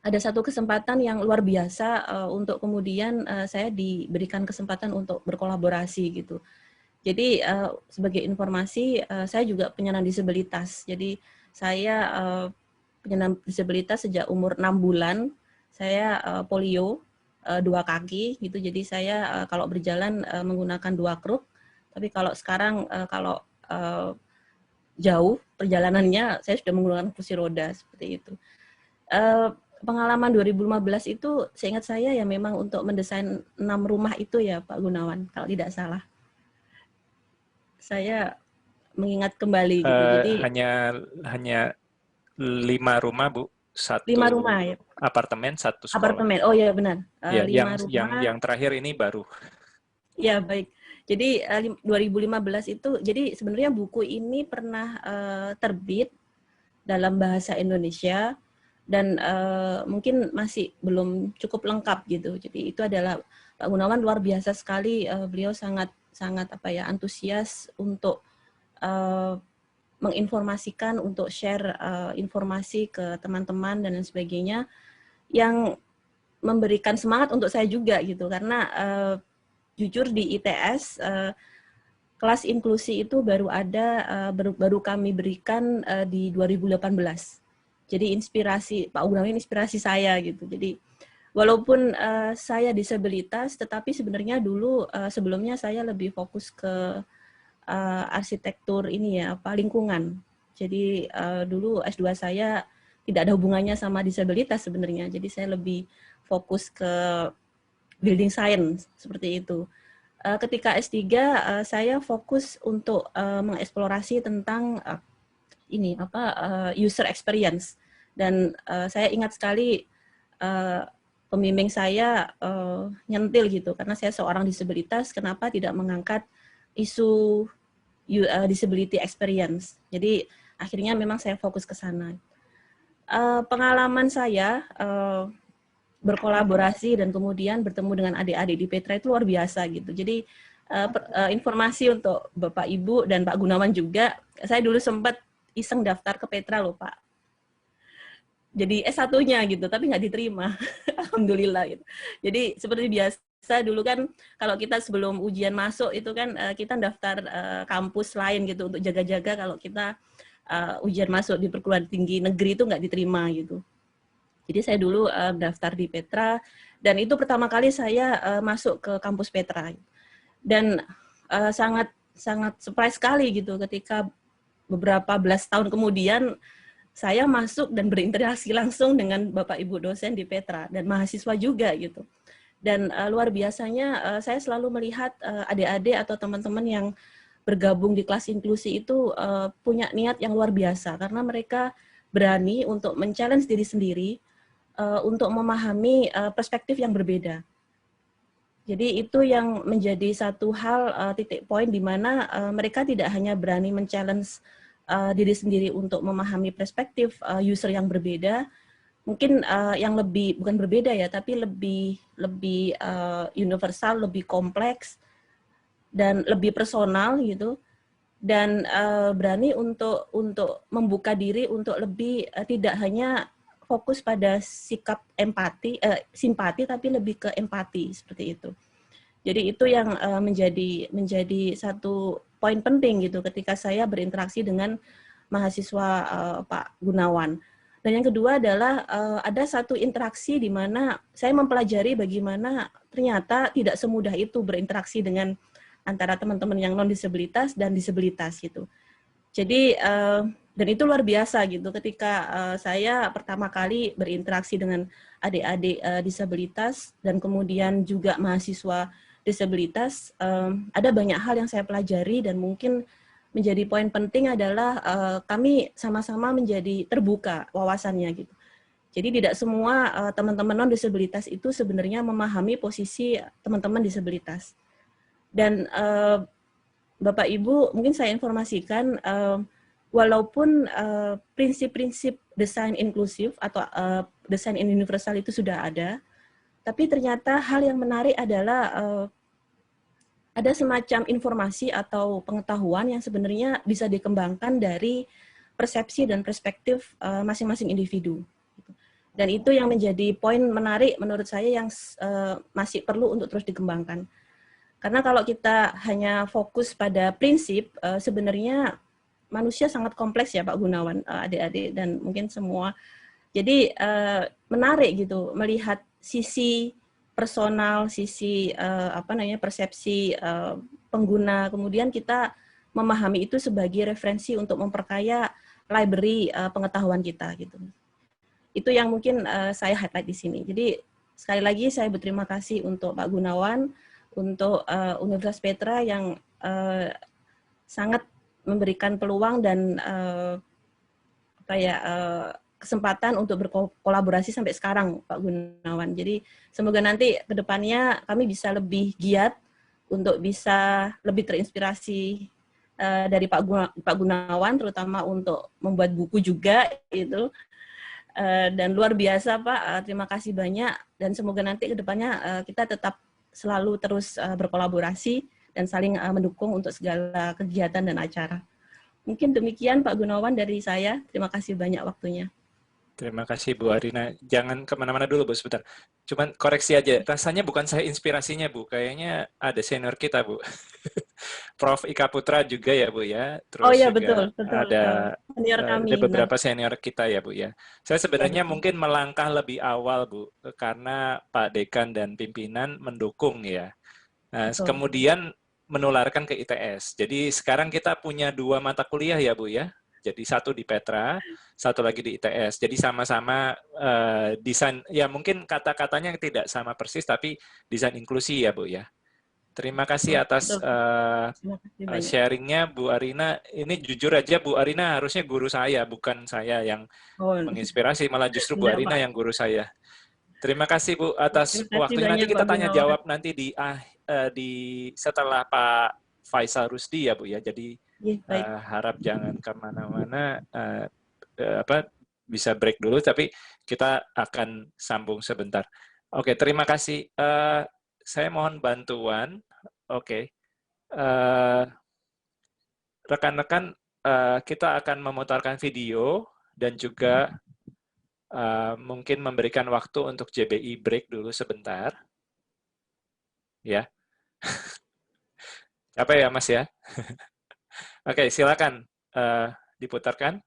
ada satu kesempatan yang luar biasa untuk kemudian saya diberikan kesempatan untuk berkolaborasi gitu. Jadi sebagai informasi, saya juga penyandang disabilitas. Jadi saya penyandang disabilitas sejak umur 6 bulan. Saya polio 2 kaki gitu. Jadi saya kalau berjalan menggunakan 2 kruk. Tapi kalau sekarang kalau jauh perjalanannya saya sudah menggunakan kursi roda seperti itu. Pengalaman 2015 itu seingat saya ya memang untuk mendesain 6 rumah itu ya Pak Gunawan kalau tidak salah. Saya mengingat kembali gitu. Jadi hanya 5 rumah Bu, 1 5 rumah ya. Apartemen, 1 sekolah. Apartemen. Oh ya benar. Ya, 5 rumah. Yang terakhir ini baru. Ya baik. Jadi 2015 itu, jadi sebenarnya buku ini pernah terbit dalam bahasa Indonesia dan mungkin masih belum cukup lengkap gitu. Jadi itu adalah Pak Gunawan luar biasa sekali. Beliau sangat antusias untuk menginformasikan, untuk share informasi ke teman-teman dan lain sebagainya, yang memberikan semangat untuk saya juga gitu, karena jujur di ITS kelas inklusi itu baru ada baru kami berikan di 2018. Jadi inspirasi Pak Gunawan inspirasi saya gitu. Jadi walaupun saya disabilitas, tetapi sebenarnya dulu sebelumnya saya lebih fokus ke arsitektur ini ya, lingkungan. Jadi dulu S2 saya tidak ada hubungannya sama disabilitas sebenarnya. Jadi saya lebih fokus ke building science seperti itu. Ketika S3 saya fokus untuk mengeksplorasi tentang user experience, dan saya ingat sekali pembimbing saya nyentil gitu, karena saya seorang disabilitas, kenapa tidak mengangkat isu disability experience. Jadi akhirnya memang saya fokus ke sana. Pengalaman saya berkolaborasi dan kemudian bertemu dengan adik-adik di Petra itu luar biasa gitu. Jadi informasi untuk Bapak Ibu dan Pak Gunawan juga, saya dulu sempat iseng daftar ke Petra loh Pak. Jadi S1-nya gitu, tapi nggak diterima. Alhamdulillah gitu. Jadi seperti biasa dulu kan, kalau kita sebelum ujian masuk itu kan kita daftar kampus lain gitu untuk jaga-jaga kalau kita ujian masuk di perguruan tinggi negeri itu nggak diterima gitu. Jadi saya dulu daftar di Petra, dan itu pertama kali saya masuk ke kampus Petra. Dan sangat surprise sekali gitu ketika beberapa belas tahun kemudian saya masuk dan berinteraksi langsung dengan Bapak Ibu dosen di Petra dan mahasiswa juga gitu. Dan luar biasanya saya selalu melihat adik-adik atau teman-teman yang bergabung di kelas inklusi itu punya niat yang luar biasa, karena mereka berani untuk men-challenge diri sendiri untuk memahami perspektif yang berbeda. Jadi itu yang menjadi satu hal titik poin di mana mereka tidak hanya berani men-challenge diri sendiri untuk memahami perspektif user yang berbeda, mungkin yang lebih, bukan berbeda ya, tapi lebih universal, lebih kompleks, dan lebih personal gitu, dan berani untuk membuka diri untuk lebih tidak hanya fokus pada sikap simpati, tapi lebih ke empati seperti itu. Jadi itu yang menjadi satu poin penting gitu ketika saya berinteraksi dengan mahasiswa Pak Gunawan. Dan yang kedua adalah ada satu interaksi di mana saya mempelajari bagaimana ternyata tidak semudah itu berinteraksi dengan antara teman-teman yang non-disabilitas dan disabilitas gitu. Jadi dan itu luar biasa gitu ketika saya pertama kali berinteraksi dengan adik-adik disabilitas dan kemudian juga mahasiswa disabilitas, ada banyak hal yang saya pelajari, dan mungkin menjadi poin penting adalah kami sama-sama menjadi terbuka wawasannya gitu. Jadi tidak semua teman-teman non-disabilitas itu sebenarnya memahami posisi teman-teman disabilitas. Dan Bapak Ibu, mungkin saya informasikan, walaupun prinsip-prinsip desain inklusif atau desain universal itu sudah ada, tapi ternyata hal yang menarik adalah ada semacam informasi atau pengetahuan yang sebenarnya bisa dikembangkan dari persepsi dan perspektif masing-masing individu. Dan itu yang menjadi poin menarik menurut saya yang masih perlu untuk terus dikembangkan. Karena kalau kita hanya fokus pada prinsip, sebenarnya manusia sangat kompleks ya Pak Gunawan, adik-adik dan mungkin semua. Jadi menarik gitu melihat sisi personal, sisi persepsi pengguna, kemudian kita memahami itu sebagai referensi untuk memperkaya library pengetahuan kita gitu. Itu yang mungkin saya highlight di sini. Jadi sekali lagi saya berterima kasih untuk Pak Gunawan, untuk Universitas Petra yang sangat memberikan peluang dan kesempatan untuk berkolaborasi sampai sekarang, Pak Gunawan. Jadi semoga nanti ke depannya kami bisa lebih giat untuk bisa lebih terinspirasi dari Pak Gunawan, terutama untuk membuat buku juga itu. Dan luar biasa Pak, terima kasih banyak, dan semoga nanti ke depannya kita tetap selalu terus berkolaborasi dan saling mendukung untuk segala kegiatan dan acara. Mungkin demikian Pak Gunawan dari saya. Terima kasih banyak waktunya. Terima kasih Bu Arina. Jangan kemana-mana dulu Bu, sebentar. Cuman koreksi aja, rasanya bukan saya inspirasinya Bu, kayaknya ada senior kita Bu. Prof. Ika Putra juga ya Bu ya. Terus Oh iya, juga betul. ada Senior kami. beberapa senior kita ya Bu ya. Saya sebenarnya betul. mungkin melangkah lebih awal Bu, karena Pak Dekan dan pimpinan mendukung ya. Nah, kemudian menularkan ke ITS. Jadi sekarang kita punya 2 mata kuliah ya Bu ya. Jadi satu di Petra, satu lagi di ITS. Jadi sama-sama desain, ya mungkin kata-katanya tidak sama persis, tapi desain inklusi ya Bu ya. Terima kasih atas sharingnya Bu Arina. Ini jujur aja Bu Arina harusnya guru saya, bukan saya yang menginspirasi, malah justru Bu Arina yang guru saya. Terima kasih Bu atas waktunya. Nanti kita tanya jawab nanti di setelah Pak Faisal Rusdi ya Bu ya. Jadi harap jangan kemana-mana, bisa break dulu, tapi kita akan sambung sebentar. Oke, terima kasih. Saya mohon bantuan. Oke. Rekan-rekan, kita akan memutarkan video dan juga mungkin memberikan waktu untuk JBI break dulu sebentar. Ya. Capek ya Mas ya? Oke, silakan diputarkan.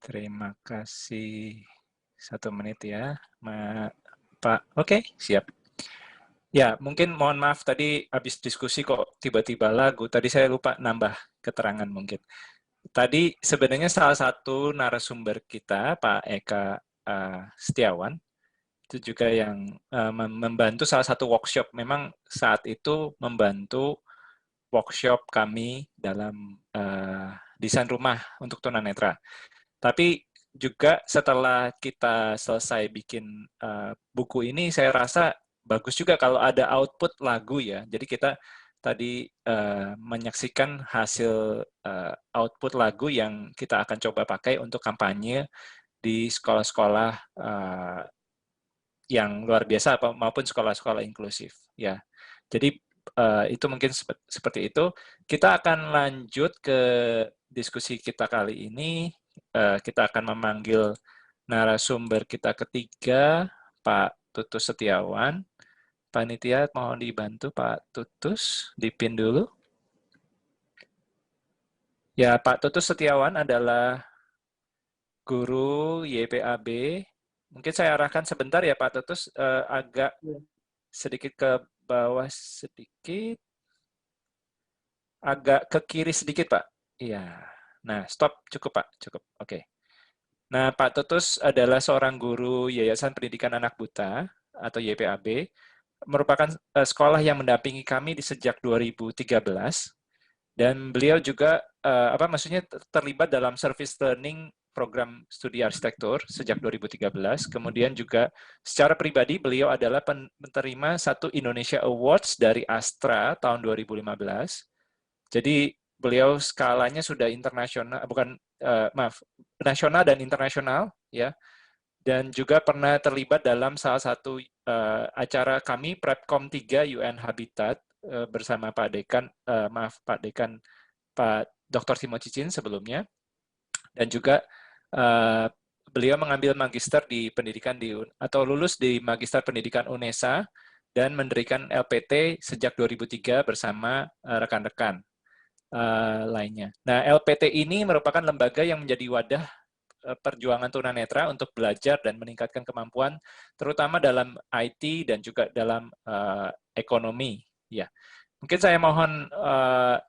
Terima kasih. 1 menit ya, Pak. Oke, siap. Ya, mungkin mohon maaf tadi habis diskusi kok tiba-tiba lagu. Tadi saya lupa nambah keterangan mungkin. Tadi sebenarnya salah satu narasumber kita, Pak Eka Setiawan, itu juga yang membantu salah satu workshop. Memang saat itu membantu workshop kami dalam desain rumah untuk tunanetra. Tapi juga setelah kita selesai bikin buku ini, saya rasa bagus juga kalau ada output lagu ya. Jadi kita tadi menyaksikan hasil output lagu yang kita akan coba pakai untuk kampanye di sekolah-sekolah yang luar biasa maupun sekolah-sekolah inklusif. Ya, jadi itu mungkin seperti itu. Kita akan lanjut ke diskusi kita kali ini. Kita akan memanggil narasumber kita ketiga, Pak Tutus Setiawan. Panitia mohon dibantu Pak Tutus, dipin dulu. Ya, Pak Tutus Setiawan adalah guru YPAB. Mungkin saya arahkan sebentar ya Pak Tutus, agak sedikit ke bawah sedikit. Agak ke kiri sedikit Pak. Iya. Nah, stop, cukup Pak, cukup. Oke. Nah, Pak Tutus adalah seorang guru Yayasan Pendidikan Anak Buta atau YPAB, merupakan sekolah yang mendampingi kami di sejak 2013, dan beliau juga maksudnya terlibat dalam service learning program studi arsitektur sejak 2013. Kemudian juga secara pribadi beliau adalah penerima satu Indonesia Awards dari Astra tahun 2015. Jadi beliau skalanya sudah internasional, nasional dan internasional, ya. Dan juga pernah terlibat dalam salah satu acara kami Prepcom 3 UN Habitat bersama Pak Dekan, Pak Dr. Timo Cicin sebelumnya. Dan juga beliau mengambil magister di pendidikan atau lulus di Magister Pendidikan UNESA dan mendirikan LPT sejak 2003 bersama rekan-rekan lainnya. Nah, LPT ini merupakan lembaga yang menjadi wadah perjuangan tunanetra untuk belajar dan meningkatkan kemampuan, terutama dalam IT dan juga dalam ekonomi. Ya, mungkin saya mohon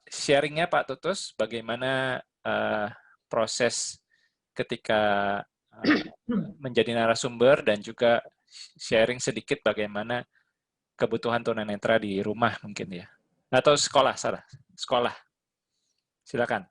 sharingnya Pak Tutus, bagaimana proses ketika menjadi narasumber dan juga sharing sedikit bagaimana kebutuhan tunanetra di rumah mungkin ya, atau sekolah, sekolah. Silakan.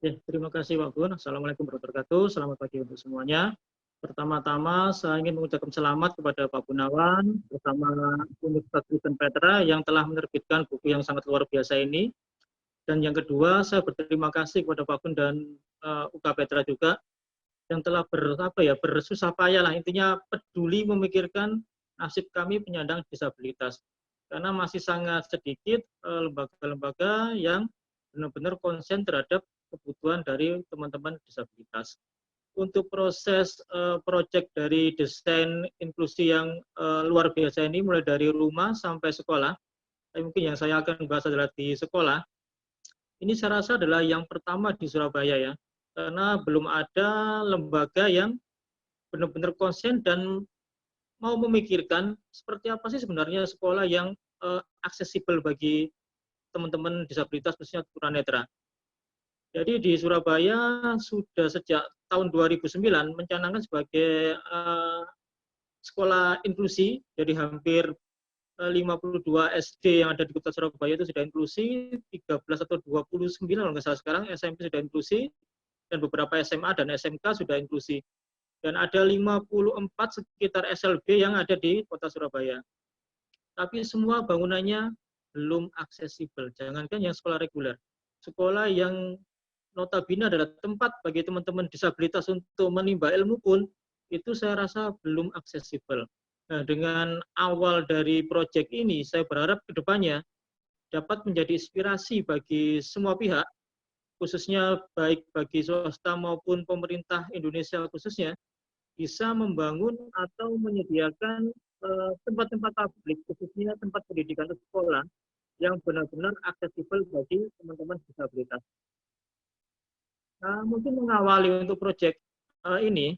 Ya, terima kasih Pak Gun. Assalamualaikum warahmatullahi wabarakatuh. Selamat pagi untuk semuanya. Pertama-tama saya ingin mengucapkan selamat kepada Pak Gunawan bersama Universitas Kristen Petra yang telah menerbitkan buku yang sangat luar biasa ini. Dan yang kedua, saya berterima kasih kepada Pak Gun dan UK Petra juga yang telah bersusah payah lah, intinya peduli memikirkan nasib kami penyandang disabilitas. Karena masih sangat sedikit lembaga-lembaga yang benar-benar konsen terhadap kebutuhan dari teman-teman disabilitas. Untuk proses proyek dari desain inklusi yang luar biasa ini, mulai dari rumah sampai sekolah, mungkin yang saya akan bahas adalah di sekolah. Ini saya rasa adalah yang pertama di Surabaya ya, karena belum ada lembaga yang benar-benar konsen dan mau memikirkan seperti apa sih sebenarnya sekolah yang aksesibel bagi teman-teman disabilitas khususnya tunanetra. Jadi di Surabaya sudah sejak tahun 2009 mencanangkan sebagai sekolah inklusi, jadi hampir 52 SD yang ada di Kota Surabaya itu sudah inklusi, 13 atau 29 kalau nggak salah sekarang SMP sudah inklusi, dan beberapa SMA dan SMK sudah inklusi. Dan ada 54 sekitar SLB yang ada di Kota Surabaya. Tapi semua bangunannya belum aksesibel, jangankan yang sekolah reguler. Sekolah yang notabene adalah tempat bagi teman-teman disabilitas untuk menimba ilmu pun, itu saya rasa belum aksesibel. Nah, dengan awal dari proyek ini, saya berharap ke depannya dapat menjadi inspirasi bagi semua pihak, khususnya baik bagi swasta maupun pemerintah Indonesia khususnya, bisa membangun atau menyediakan tempat-tempat publik, khususnya tempat pendidikan sekolah, yang benar-benar aksesibel bagi teman-teman disabilitas. Nah, mungkin mengawali untuk proyek ini,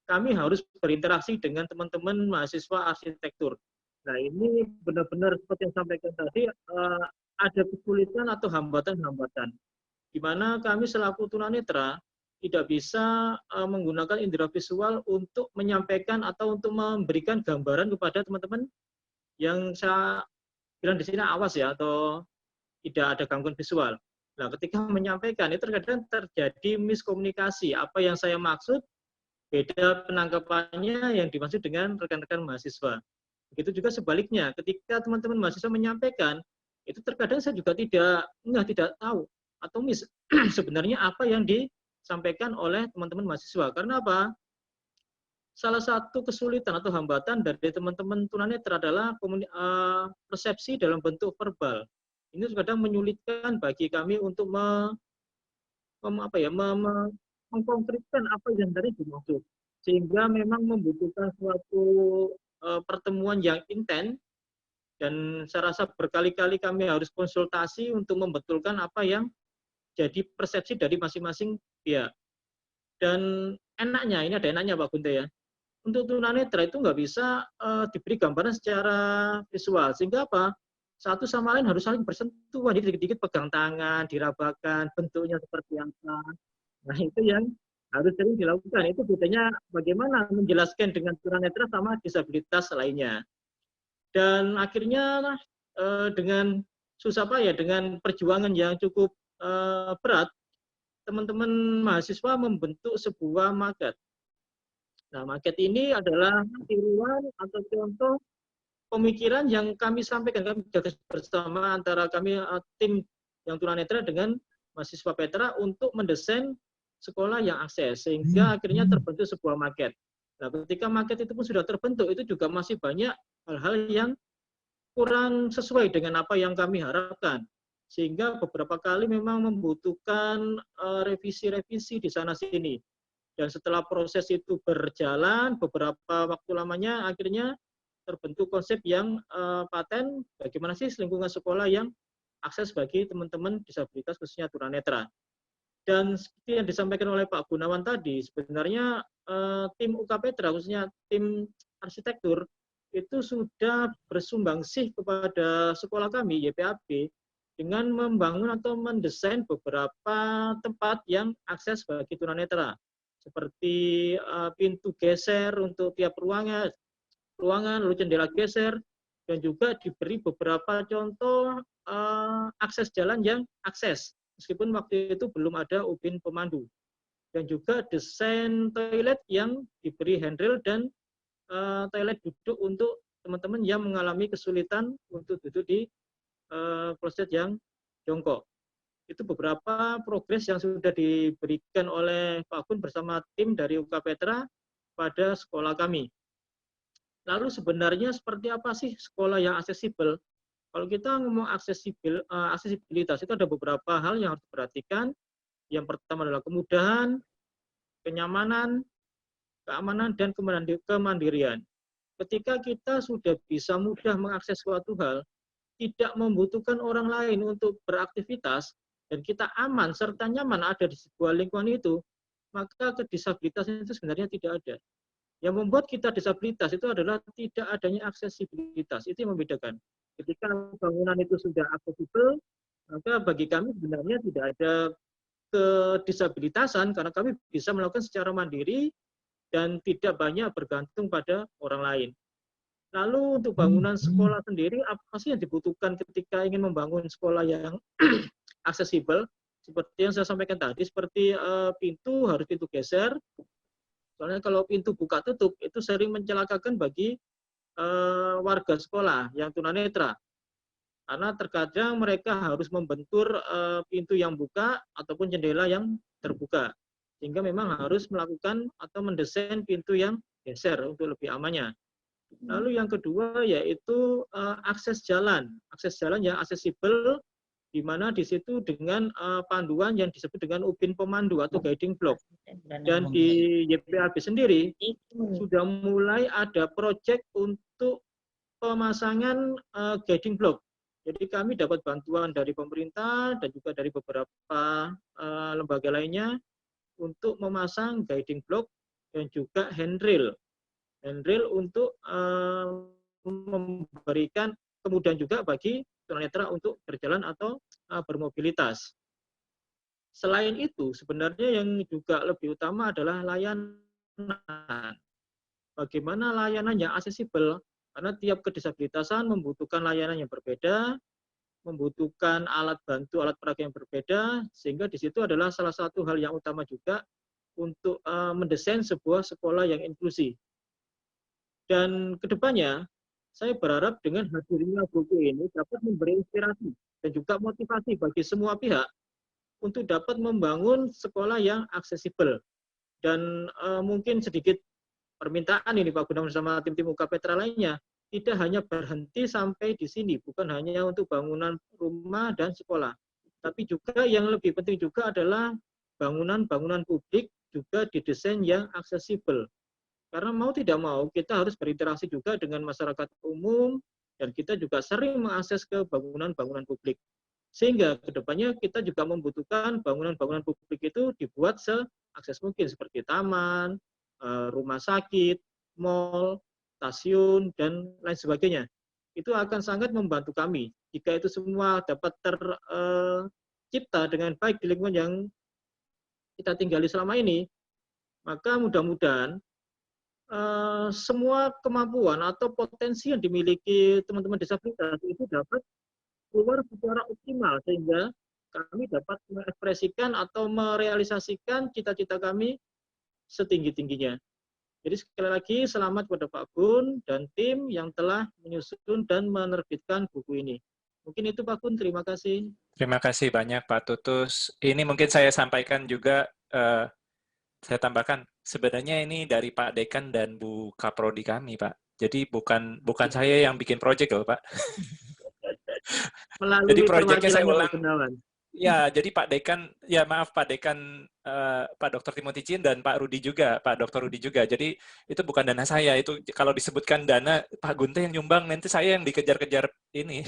kami harus berinteraksi dengan teman-teman mahasiswa arsitektur. Nah, ini benar-benar seperti yang sampaikan tadi, ada kesulitan atau hambatan-hambatan, di mana kami selaku tunanetra tidak bisa menggunakan indera visual untuk menyampaikan atau untuk memberikan gambaran kepada teman-teman yang saya bilang di sini awas ya, atau tidak ada gangguan visual. Nah, ketika menyampaikan itu terkadang terjadi miskomunikasi. Apa yang saya maksud, beda penangkapannya yang dimaksud dengan rekan-rekan mahasiswa. Begitu juga sebaliknya, ketika teman-teman mahasiswa menyampaikan, itu terkadang saya juga tidak tahu atau sebenarnya apa yang disampaikan oleh teman-teman mahasiswa. Karena apa? Salah satu kesulitan atau hambatan dari teman-teman tunanetra adalah persepsi dalam bentuk verbal. Ini kadang menyulitkan bagi kami untuk mengkonkretkan apa yang tadi dimaksud. Sehingga memang membutuhkan suatu pertemuan yang intens, dan saya rasa berkali-kali kami harus konsultasi untuk membetulkan apa yang jadi persepsi dari masing-masing pihak. Dan enaknya, ini ada enaknya Pak Gunte ya, untuk tunanetra itu nggak bisa diberi gambaran secara visual, sehingga apa? Satu sama lain harus saling bersentuhan, jadi dikit-dikit pegang tangan, dirabakan, bentuknya seperti apa. Nah, itu yang harus sering dilakukan. Itu bedanya bagaimana menjelaskan dengan tunanetra sama disabilitas lainnya. Dan akhirnya dengan dengan perjuangan yang cukup berat, teman-teman mahasiswa membentuk sebuah maket. Nah, maket ini adalah tiruan atau contoh pemikiran yang kami sampaikan, kami gagas bersama antara kami tim yang tunanetra dengan mahasiswa Petra untuk mendesain sekolah yang akses, sehingga akhirnya terbentuk sebuah maket. Nah, ketika maket itu pun sudah terbentuk, itu juga masih banyak hal-hal yang kurang sesuai dengan apa yang kami harapkan. Sehingga beberapa kali memang membutuhkan revisi-revisi di sana-sini. Dan setelah proses itu berjalan, beberapa waktu lamanya akhirnya terbentuk konsep yang paten, bagaimana sih lingkungan sekolah yang akses bagi teman-teman disabilitas khususnya tunanetra. Dan seperti yang disampaikan oleh Pak Gunawan tadi, sebenarnya tim UK Petra, khususnya tim arsitektur, itu sudah bersumbangsih kepada sekolah kami, YPAB, dengan membangun atau mendesain beberapa tempat yang akses bagi tunanetra. Seperti pintu geser untuk tiap ruangan, lalu jendela geser, dan juga diberi beberapa contoh akses jalan yang akses, meskipun waktu itu belum ada ubin pemandu. Dan juga desain toilet yang diberi handrail dan toilet duduk untuk teman-teman yang mengalami kesulitan untuk duduk di kloset yang jongkok. Itu beberapa progres yang sudah diberikan oleh Pak Gun bersama tim dari UK Petra pada sekolah kami. Lalu sebenarnya seperti apa sih sekolah yang aksesibel? Kalau kita ngomong aksesibilitas, itu ada beberapa hal yang harus diperhatikan. Yang pertama adalah kemudahan, kenyamanan, keamanan, dan kemandirian. Ketika kita sudah bisa mudah mengakses suatu hal, tidak membutuhkan orang lain untuk beraktivitas, dan kita aman serta nyaman ada di sebuah lingkungan itu, maka kedisabilitasan itu sebenarnya tidak ada. Yang membuat kita disabilitas itu adalah tidak adanya aksesibilitas. Itu yang membedakan. Ketika bangunan itu sudah aksesibel, maka bagi kami sebenarnya tidak ada kedisabilitasan karena kami bisa melakukan secara mandiri dan tidak banyak bergantung pada orang lain. Lalu untuk bangunan sekolah sendiri, apa sih yang dibutuhkan ketika ingin membangun sekolah yang aksesibel? Seperti yang saya sampaikan tadi, seperti pintu harus pintu geser. Soalnya kalau pintu buka tutup itu sering mencelakakan bagi warga sekolah yang tunanetra. Karena terkadang mereka harus membentur pintu yang buka ataupun jendela yang terbuka. Sehingga memang harus melakukan atau mendesain pintu yang geser untuk lebih amannya. Lalu yang kedua yaitu akses jalan yang aksesibel, di mana di situ dengan panduan yang disebut dengan ubin pemandu atau guiding block. Dan di YPAB sendiri sudah mulai ada proyek untuk pemasangan guiding block. Jadi kami dapat bantuan dari pemerintah dan juga dari beberapa lembaga lainnya untuk memasang guiding block dan juga handrail. Handrail untuk memberikan kemudahan juga bagi tunanetra untuk berjalan atau bermobilitas. Selain itu, sebenarnya yang juga lebih utama adalah layanan. Bagaimana layanan yang aksesibel, karena tiap kedisabilitasan membutuhkan layanan yang berbeda, membutuhkan alat bantu, alat peraga yang berbeda, sehingga di situ adalah salah satu hal yang utama juga untuk mendesain sebuah sekolah yang inklusi. Dan kedepannya, saya berharap dengan hadirnya buku ini dapat memberi inspirasi dan juga motivasi bagi semua pihak untuk dapat membangun sekolah yang aksesibel. Dan mungkin sedikit permintaan ini Pak Gunawan bersama tim-tim UK Petra lainnya, tidak hanya berhenti sampai di sini, bukan hanya untuk bangunan rumah dan sekolah, tapi juga yang lebih penting juga adalah bangunan-bangunan publik juga didesain yang aksesibel. Karena mau tidak mau, kita harus berinteraksi juga dengan masyarakat umum, dan kita juga sering mengakses ke bangunan-bangunan publik. Sehingga kedepannya kita juga membutuhkan bangunan-bangunan publik itu dibuat seakses mungkin, seperti taman, rumah sakit, mal, stasiun, dan lain sebagainya. Itu akan sangat membantu kami. Jika itu semua dapat tercipta dengan baik di lingkungan yang kita tinggali selama ini, maka mudah-mudahan semua kemampuan atau potensi yang dimiliki teman-teman disabilitas itu dapat keluar secara optimal, sehingga kami dapat mengekspresikan atau merealisasikan cita-cita kami setinggi-tingginya. Jadi sekali lagi selamat kepada Pak Gun dan tim yang telah menyusun dan menerbitkan buku ini. Mungkin itu Pak Gun, terima kasih. Terima kasih banyak Pak Tutus. Ini mungkin saya sampaikan juga, saya tambahkan, sebenarnya ini dari Pak Dekan dan Bu Kaprodi kami, Pak. Jadi bukan saya yang bikin proyek loh, Pak. Melalui jadi proyeknya saya ulang. Ya, jadi Pak Dekan, ya maaf Pak Dekan, Pak Dr. Timothy Chin dan Pak Rudi juga, Pak Dr. Rudi juga. Jadi itu bukan dana saya, itu kalau disebutkan dana Pak Gunte yang nyumbang, nanti saya yang dikejar-kejar ini.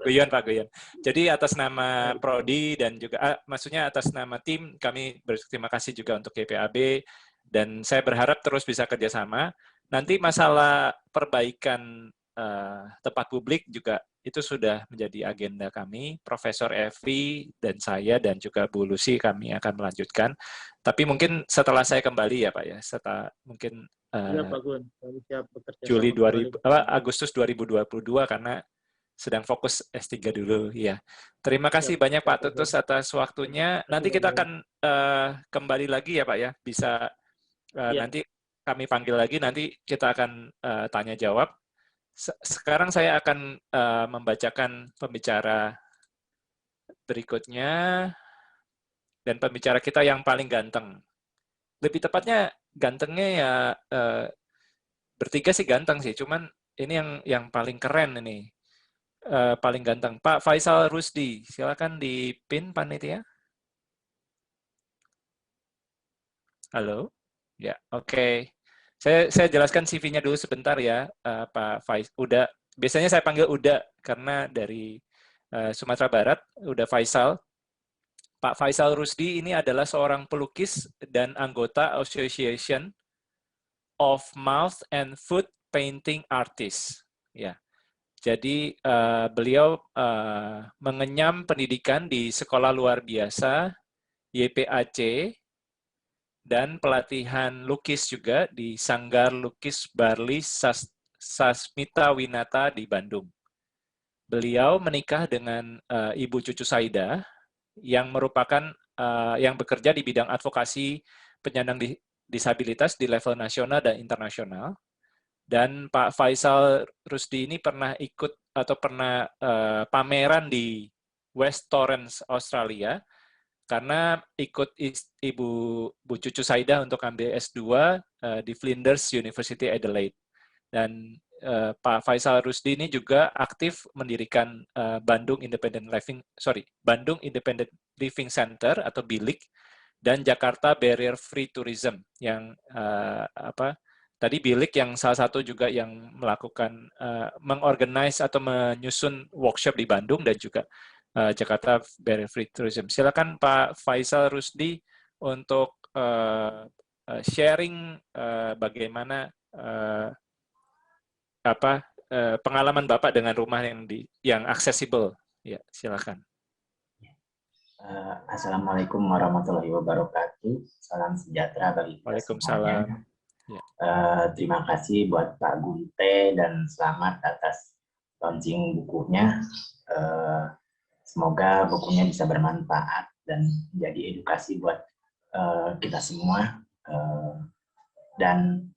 Guyon Pak Guyon. Jadi atas nama Prodi dan juga, maksudnya atas nama tim, kami berterima kasih juga untuk GPAB, dan saya berharap terus bisa kerjasama. Nanti masalah perbaikan tempat publik juga itu sudah menjadi agenda kami, Profesor Evi dan saya dan juga Bu Lucy kami akan melanjutkan. Tapi mungkin setelah saya kembali ya Pak ya, setelah mungkin ya, Pak Gun. Siap bekerja Juli Agustus 2022 karena sedang fokus S3 dulu ya. Terima kasih banyak Pak Tutus atas waktunya. Nanti kita akan kembali lagi ya Pak ya, bisa nanti kami panggil lagi, nanti kita akan tanya jawab. Sekarang saya akan membacakan pembicara berikutnya, dan pembicara kita yang paling ganteng. Lebih tepatnya gantengnya ya bertiga sih ganteng sih, cuman ini yang paling keren ini, paling ganteng. Pak Faisal Rusdi, silakan dipin panitia. Halo, ya oke. Saya jelaskan CV-nya dulu sebentar ya, Pak Faisal. Uda, biasanya saya panggil Uda karena dari Sumatera Barat, Uda Faisal. Pak Faisal Rusdi ini adalah seorang pelukis dan anggota Association of Mouth and Foot Painting Artists. Ya, jadi beliau mengenyam pendidikan di Sekolah Luar Biasa YPAC, dan pelatihan lukis juga di Sanggar Lukis Barli Sasmita Winata di Bandung. Beliau menikah dengan Ibu Cucu Saida yang merupakan yang bekerja di bidang advokasi penyandang disabilitas di level nasional dan internasional. Dan Pak Faisal Rusdi ini pernah ikut atau pernah pameran di West Torrens, Australia, karena ikut Ibu Cucu Saida untuk ambil S2 di Flinders University Adelaide. Dan Pak Faisal Rusdi ini juga aktif mendirikan Bandung Independent Living Center atau BILIC, dan Jakarta Barrier Free Tourism yang tadi BILIC yang salah satu juga yang melakukan mengorganize atau menyusun workshop di Bandung, dan juga Jakarta Barrier Free Tourism. Silakan Pak Faisal Rusdi untuk sharing bagaimana pengalaman Bapak dengan rumah yang aksesibel. Ya, silakan. Assalamualaikum warahmatullahi wabarakatuh. Salam sejahtera bagi kita Waalaikumsalam. semuanya. Terima kasih buat Pak Gunte dan selamat atas launching bukunya. Semoga bukunya bisa bermanfaat dan menjadi edukasi buat kita semua. Dan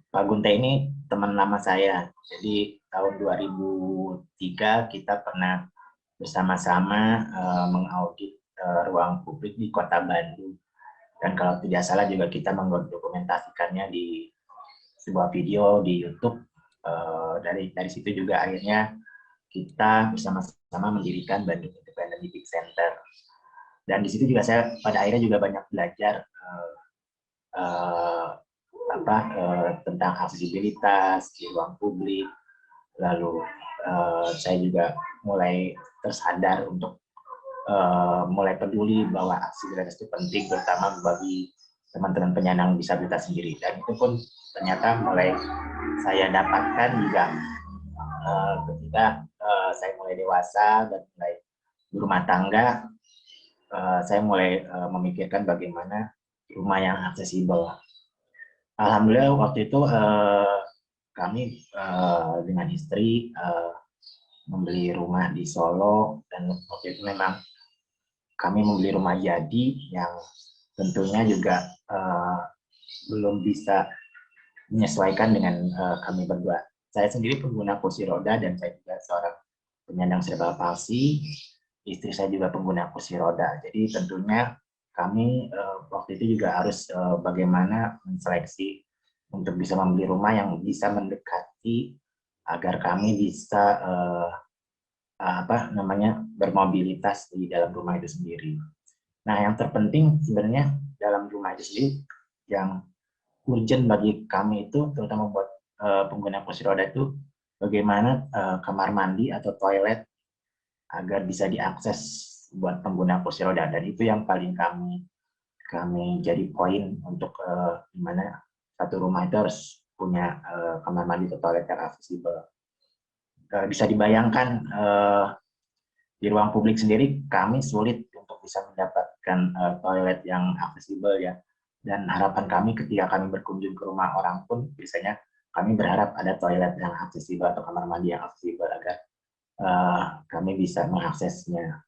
Pak Gunte ini teman lama saya. Jadi tahun 2003 kita pernah bersama-sama mengaudit ruang publik di Kota Bandung. Dan kalau tidak salah juga kita mendokumentasikannya di sebuah video di YouTube. Dari situ juga akhirnya kita bersama-sama mendirikan Bandung Independent Living Center. Dan di situ juga saya pada akhirnya juga banyak belajar tentang aksesibilitas di ruang publik. Lalu saya juga mulai tersadar untuk mulai peduli bahwa aksesibilitas itu penting, terutama bagi teman-teman penyandang disabilitas sendiri. Dan itu pun ternyata mulai saya dapatkan juga ketika saya mulai dewasa dan mulai berumah tangga. Saya mulai memikirkan bagaimana rumah yang aksesibel. Alhamdulillah waktu itu kami dengan istri membeli rumah di Solo, dan waktu itu memang kami membeli rumah jadi yang tentunya juga belum bisa menyesuaikan dengan kami berdua. Saya sendiri pengguna kursi roda dan saya juga seorang penyandang cerebral palsy. Istri saya juga pengguna kursi roda. Jadi tentunya kami waktu itu juga harus bagaimana menseleksi untuk bisa membeli rumah yang bisa mendekati agar kami bisa bermobilitas di dalam rumah itu sendiri. Nah, yang terpenting sebenarnya dalam rumah itu sendiri yang urgent bagi kami itu, terutama buat pengguna kursi roda itu, bagaimana kamar mandi atau toilet agar bisa diakses buat pengguna kursi roda. Dan itu yang paling kami jadi poin untuk gimana satu rumah itu harus punya kamar mandi atau toilet yang aksesibel. Bisa dibayangkan di ruang publik sendiri kami sulit untuk bisa mendapatkan toilet yang aksesibel ya. Dan harapan kami ketika kami berkunjung ke rumah orang pun biasanya kami berharap ada toilet yang aksesibel atau kamar mandi yang aksesibel agar kami bisa mengaksesnya.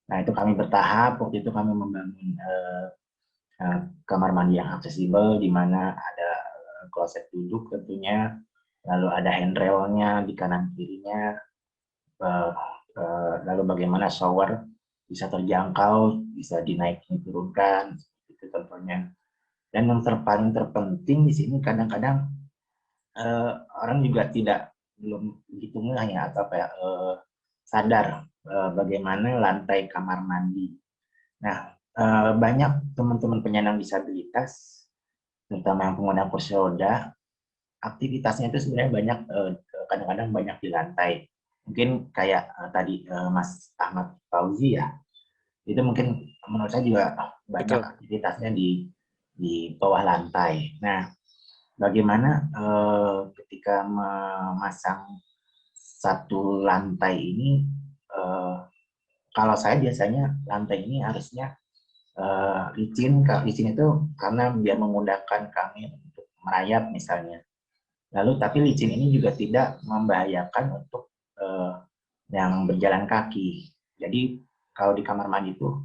Nah, itu kami bertahap. Waktu itu kami membangun kamar mandi yang aksesibel di mana ada kloset duduk tentunya, lalu ada handrailnya di kanan kirinya, lalu bagaimana shower bisa terjangkau, bisa dinaikin turunkan, itu tentunya. Dan yang paling terpenting di sini kadang-kadang orang juga belum begitu ngeh ya atau sadar bagaimana lantai kamar mandi. Nah, banyak teman-teman penyandang disabilitas, terutama yang pengguna kursi roda, aktivitasnya itu sebenarnya banyak, kadang-kadang banyak di lantai. Mungkin kayak tadi Mas Ahmad Fauzi ya, itu mungkin menurut saya juga banyak aktivitasnya di bawah lantai. Nah, bagaimana ketika memasang satu lantai ini, kalau saya biasanya lantai ini harusnya licin itu karena biar memudahkan kami untuk merayap misalnya. Lalu tapi licin ini juga tidak membahayakan untuk yang berjalan kaki. Jadi kalau di kamar mandi itu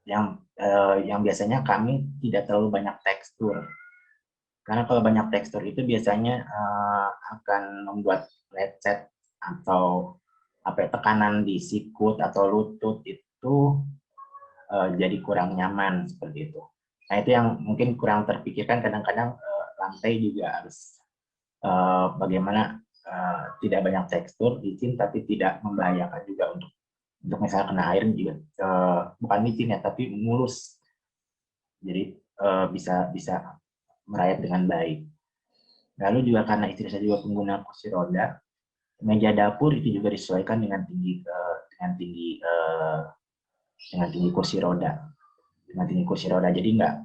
yang biasanya kami tidak terlalu banyak tekstur. Karena kalau banyak tekstur itu biasanya akan membuat lecet atau tekanan di sikut atau lutut itu jadi kurang nyaman seperti itu. Nah, itu yang mungkin kurang terpikirkan, kadang-kadang lantai juga harus bagaimana tidak banyak tekstur, licin tapi tidak membahayakan juga untuk misalnya kena air juga bukan licin ya tapi mulus. Jadi bisa merayap dengan baik. Lalu juga karena istri saya juga pengguna kursi roda, meja dapur itu juga disesuaikan dengan tinggi kursi roda. dengan tinggi kursi roda. Jadi nggak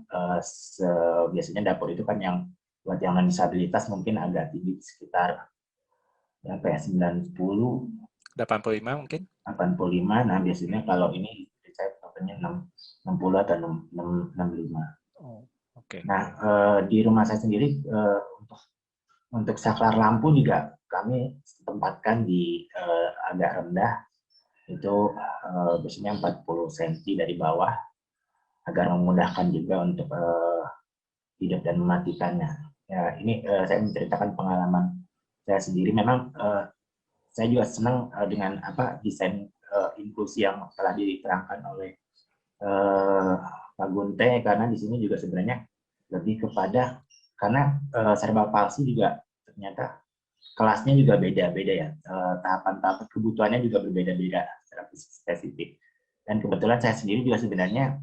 biasanya dapur itu kan yang buat yang non disabilitas mungkin agak tinggi sekitar berapa ya, 90, 85 mungkin. 85. Nah biasanya kalau ini saya katanya 60 atau 65. Oh, oke. Nah di rumah saya sendiri untuk saklar lampu juga kami tempatkan di agak rendah, itu biasanya 40 cm dari bawah agar memudahkan juga untuk hidup dan mematikannya. Ya, ini saya menceritakan pengalaman saya sendiri. Memang saya juga senang dengan desain inklusi yang telah diterangkan oleh Pak Gunte, karena di sini juga sebenarnya lebih kepada karena serba palsi juga ternyata kelasnya juga beda-beda ya, tahapan-tahapan kebutuhannya juga berbeda-beda secara spesifik. Dan kebetulan saya sendiri juga sebenarnya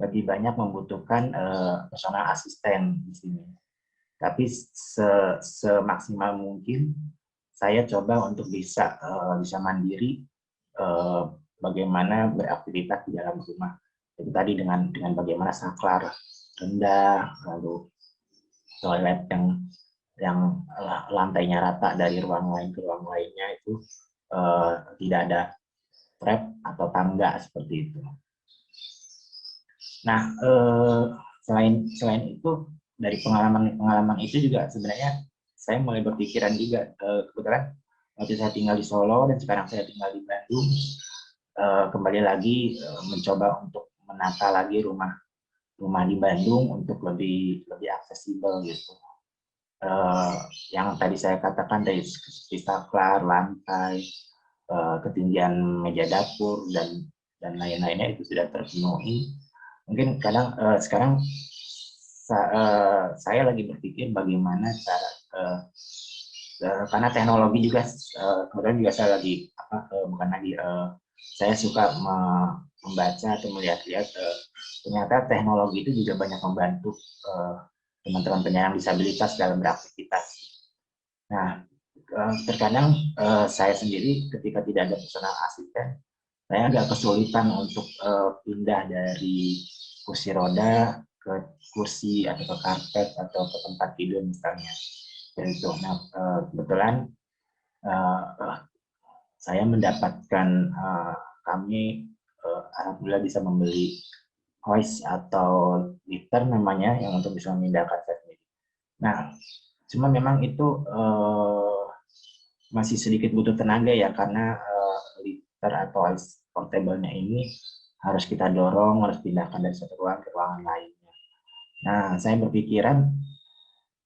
lebih banyak membutuhkan personal asisten di sini. Tapi semaksimal mungkin saya coba untuk bisa mandiri, bagaimana beraktivitas di dalam rumah. Jadi tadi dengan bagaimana saklar rendah, lalu toilet yang lantainya rata dari ruang lain ke ruang lainnya, itu tidak ada trap atau tangga seperti itu. Nah, selain itu, dari pengalaman itu juga sebenarnya saya mulai berpikiran juga, kebetulan waktu saya tinggal di Solo dan sekarang saya tinggal di Bandung, kembali lagi mencoba untuk menata lagi rumah di Bandung untuk lebih aksesibel gitu. Yang tadi saya katakan dari saklar, lantai, ketinggian meja dapur dan lain-lainnya itu sudah terpenuhi. Mungkin kadang sekarang saya lagi berpikir bagaimana cara, karena teknologi juga kemudian juga saya lagi saya suka membaca atau melihat-lihat, ternyata teknologi itu juga banyak membantu teman-teman penyandang disabilitas dalam beraktivitas. Nah, terkadang saya sendiri ketika tidak ada personal asisten, saya agak kesulitan untuk pindah dari kursi roda ke kursi atau ke karpet atau ke tempat tidur misalnya. Dan itu, nah, kebetulan saya mendapatkan, kami alhamdulillah bisa membeli hoist atau lifter namanya, yang untuk bisa memindahkan saya sendiri. Nah, cuma memang itu masih sedikit butuh tenaga ya, karena lifter atau hoist portable-nya ini harus kita dorong, harus pindahkan dari satu ruangan ke ruangan lainnya. Nah, saya berpikiran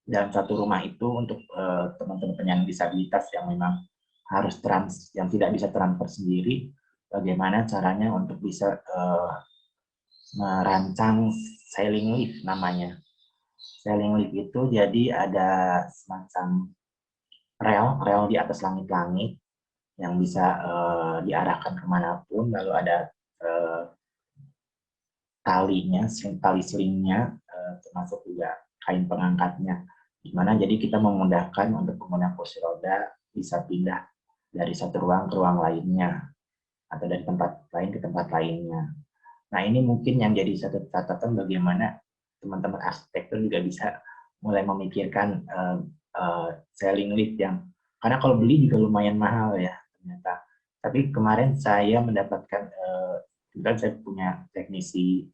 dalam satu rumah itu untuk teman-teman penyandang disabilitas yang memang harus yang tidak bisa transfer sendiri, bagaimana caranya untuk bisa merancang sailing lift namanya. Sailing lift itu jadi ada semacam rel di atas langit-langit yang bisa diarahkan kemanapun, lalu ada tali selingnya, termasuk juga kain pengangkatnya, dimana jadi kita memudahkan untuk pengguna kursi roda bisa pindah dari satu ruang ke ruang lainnya atau dari tempat lain ke tempat lainnya. Nah, ini mungkin yang jadi satu catatan bagaimana teman-teman arsitektur juga bisa mulai memikirkan selling lift yang, karena kalau beli juga lumayan mahal ya ternyata. Tapi kemarin saya mendapatkan, kebetulan saya punya teknisi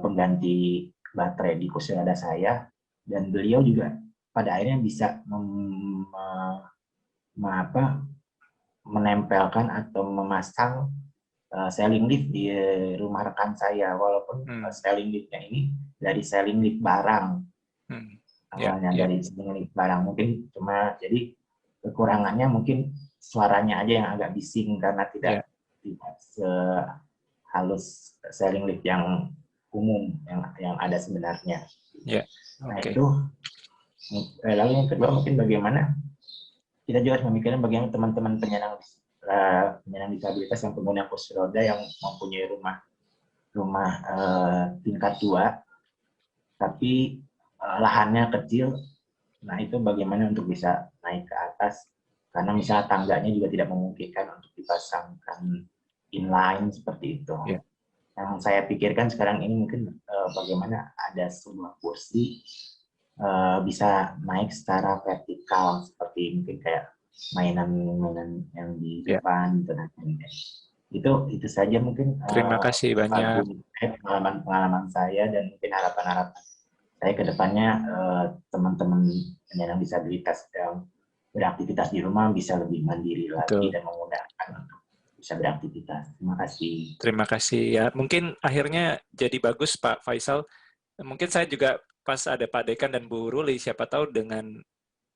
pengganti baterai di kursi roda saya, dan beliau juga pada akhirnya bisa menempelkan atau memasang selling lift di rumah rekan saya, walaupun selling liftnya ini dari selling lift barang, awalnya dari selling lift barang, mungkin cuma jadi kekurangannya mungkin suaranya aja yang agak bising karena tidak sehalus selling lift yang umum yang ada sebenarnya. Nah, itu. Lalu yang kedua mungkin bagaimana kita juga harus memikirkan bagaimana teman-teman penyandang disabilitas yang pengguna kursi roda yang mempunyai rumah tingkat 2 tapi lahannya kecil. Nah, itu bagaimana untuk bisa naik ke atas, karena misalnya tangganya juga tidak memungkinkan untuk dipasangkan inline seperti itu. Yang saya pikirkan sekarang ini mungkin bagaimana ada sebuah kursi bisa naik secara vertikal seperti mungkin kayak mainan-mainan yang di depan itu saja mungkin. Terima kasih banyak. Pengalaman saya dan mungkin harapan-harapan saya ke depannya teman-teman penyandang disabilitas yang beraktivitas di rumah bisa lebih mandiri lagi dan memudahkan untuk bisa beraktivitas. Terima kasih. Terima kasih ya. Mungkin akhirnya jadi bagus Pak Faisal. Mungkin saya juga pas ada Pak Dekan dan Bu Ruli, siapa tahu dengan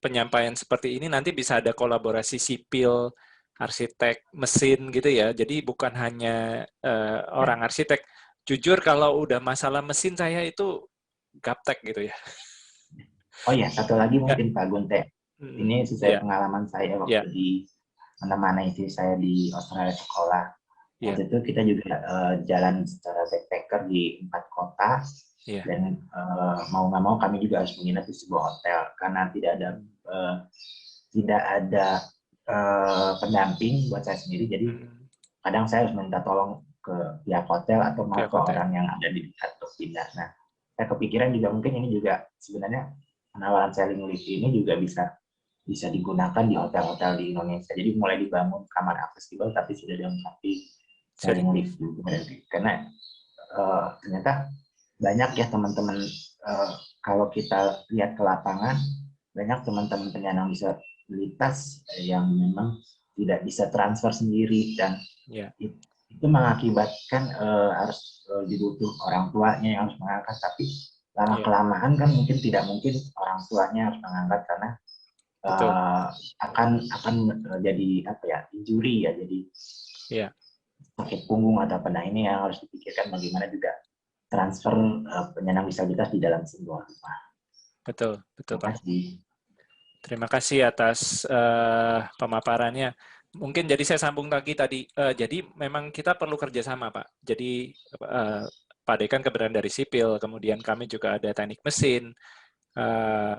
penyampaian seperti ini nanti bisa ada kolaborasi sipil, arsitek, mesin gitu ya. Jadi bukan hanya orang arsitek. Jujur kalau udah masalah mesin saya itu gaptek gitu ya. Oh ya, satu lagi mungkin Pak Gunte. Ini sesuai pengalaman saya waktu di menemani istri saya di Australia sekolah. Waktu itu kita juga jalan secara backpacker di 4 kota. Dan mau nggak mau kami juga harus menginap di sebuah hotel karena tidak ada pendamping buat saya sendiri. Jadi kadang saya harus minta tolong ke pihak hotel atau mau ke orang yang ada di dekat untuk pindah. Nah, saya kepikiran juga mungkin ini juga sebenarnya penawaran sharing lift ini juga bisa digunakan di hotel-hotel di Indonesia. Jadi mulai dibangun kamar aksesibel tapi sudah dilengkapi sharing lift juga. Karena ternyata banyak ya teman-teman, kalau kita lihat ke lapangan, banyak teman-teman penyandang disabilitas yang memang tidak bisa transfer sendiri dan itu mengakibatkan harus dibutuh orang tuanya yang harus mengangkat, tapi lama-kelamaan kan tidak mungkin orang tuanya harus mengangkat karena akan jadi injury ya, jadi sakit punggung atau apa. Nah, ini yang harus dipikirkan bagaimana juga transfer penyandang disabilitas di dalam sebuah rumah. Betul Pak. Terima kasih atas pemaparannya. Mungkin jadi saya sambung lagi tadi. Jadi memang kita perlu kerjasama Pak. Jadi Pak Dekan keberadaan dari sipil, kemudian kami juga ada teknik mesin,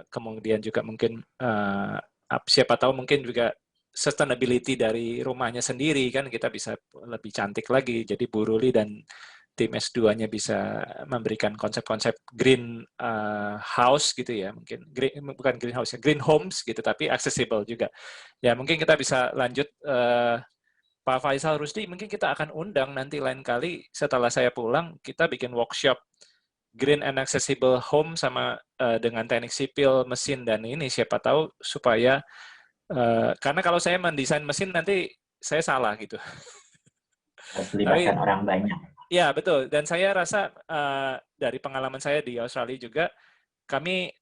kemudian juga mungkin siapa tahu mungkin juga sustainability dari rumahnya sendiri kan kita bisa lebih cantik lagi. Jadi Bu Ruli dan tim S2-nya bisa memberikan konsep-konsep green house gitu ya, mungkin bukan green house ya, green homes gitu, tapi accessible juga. Ya mungkin kita bisa lanjut Pak Faisal Rusdi, mungkin kita akan undang nanti lain kali setelah saya pulang, kita bikin workshop green and accessible home sama dengan teknik sipil, mesin, dan ini siapa tahu supaya, karena kalau saya mendesain mesin nanti saya salah gitu. Harus melibatkan orang banyak. Ya, betul. Dan saya rasa dari pengalaman saya di Australia juga, kami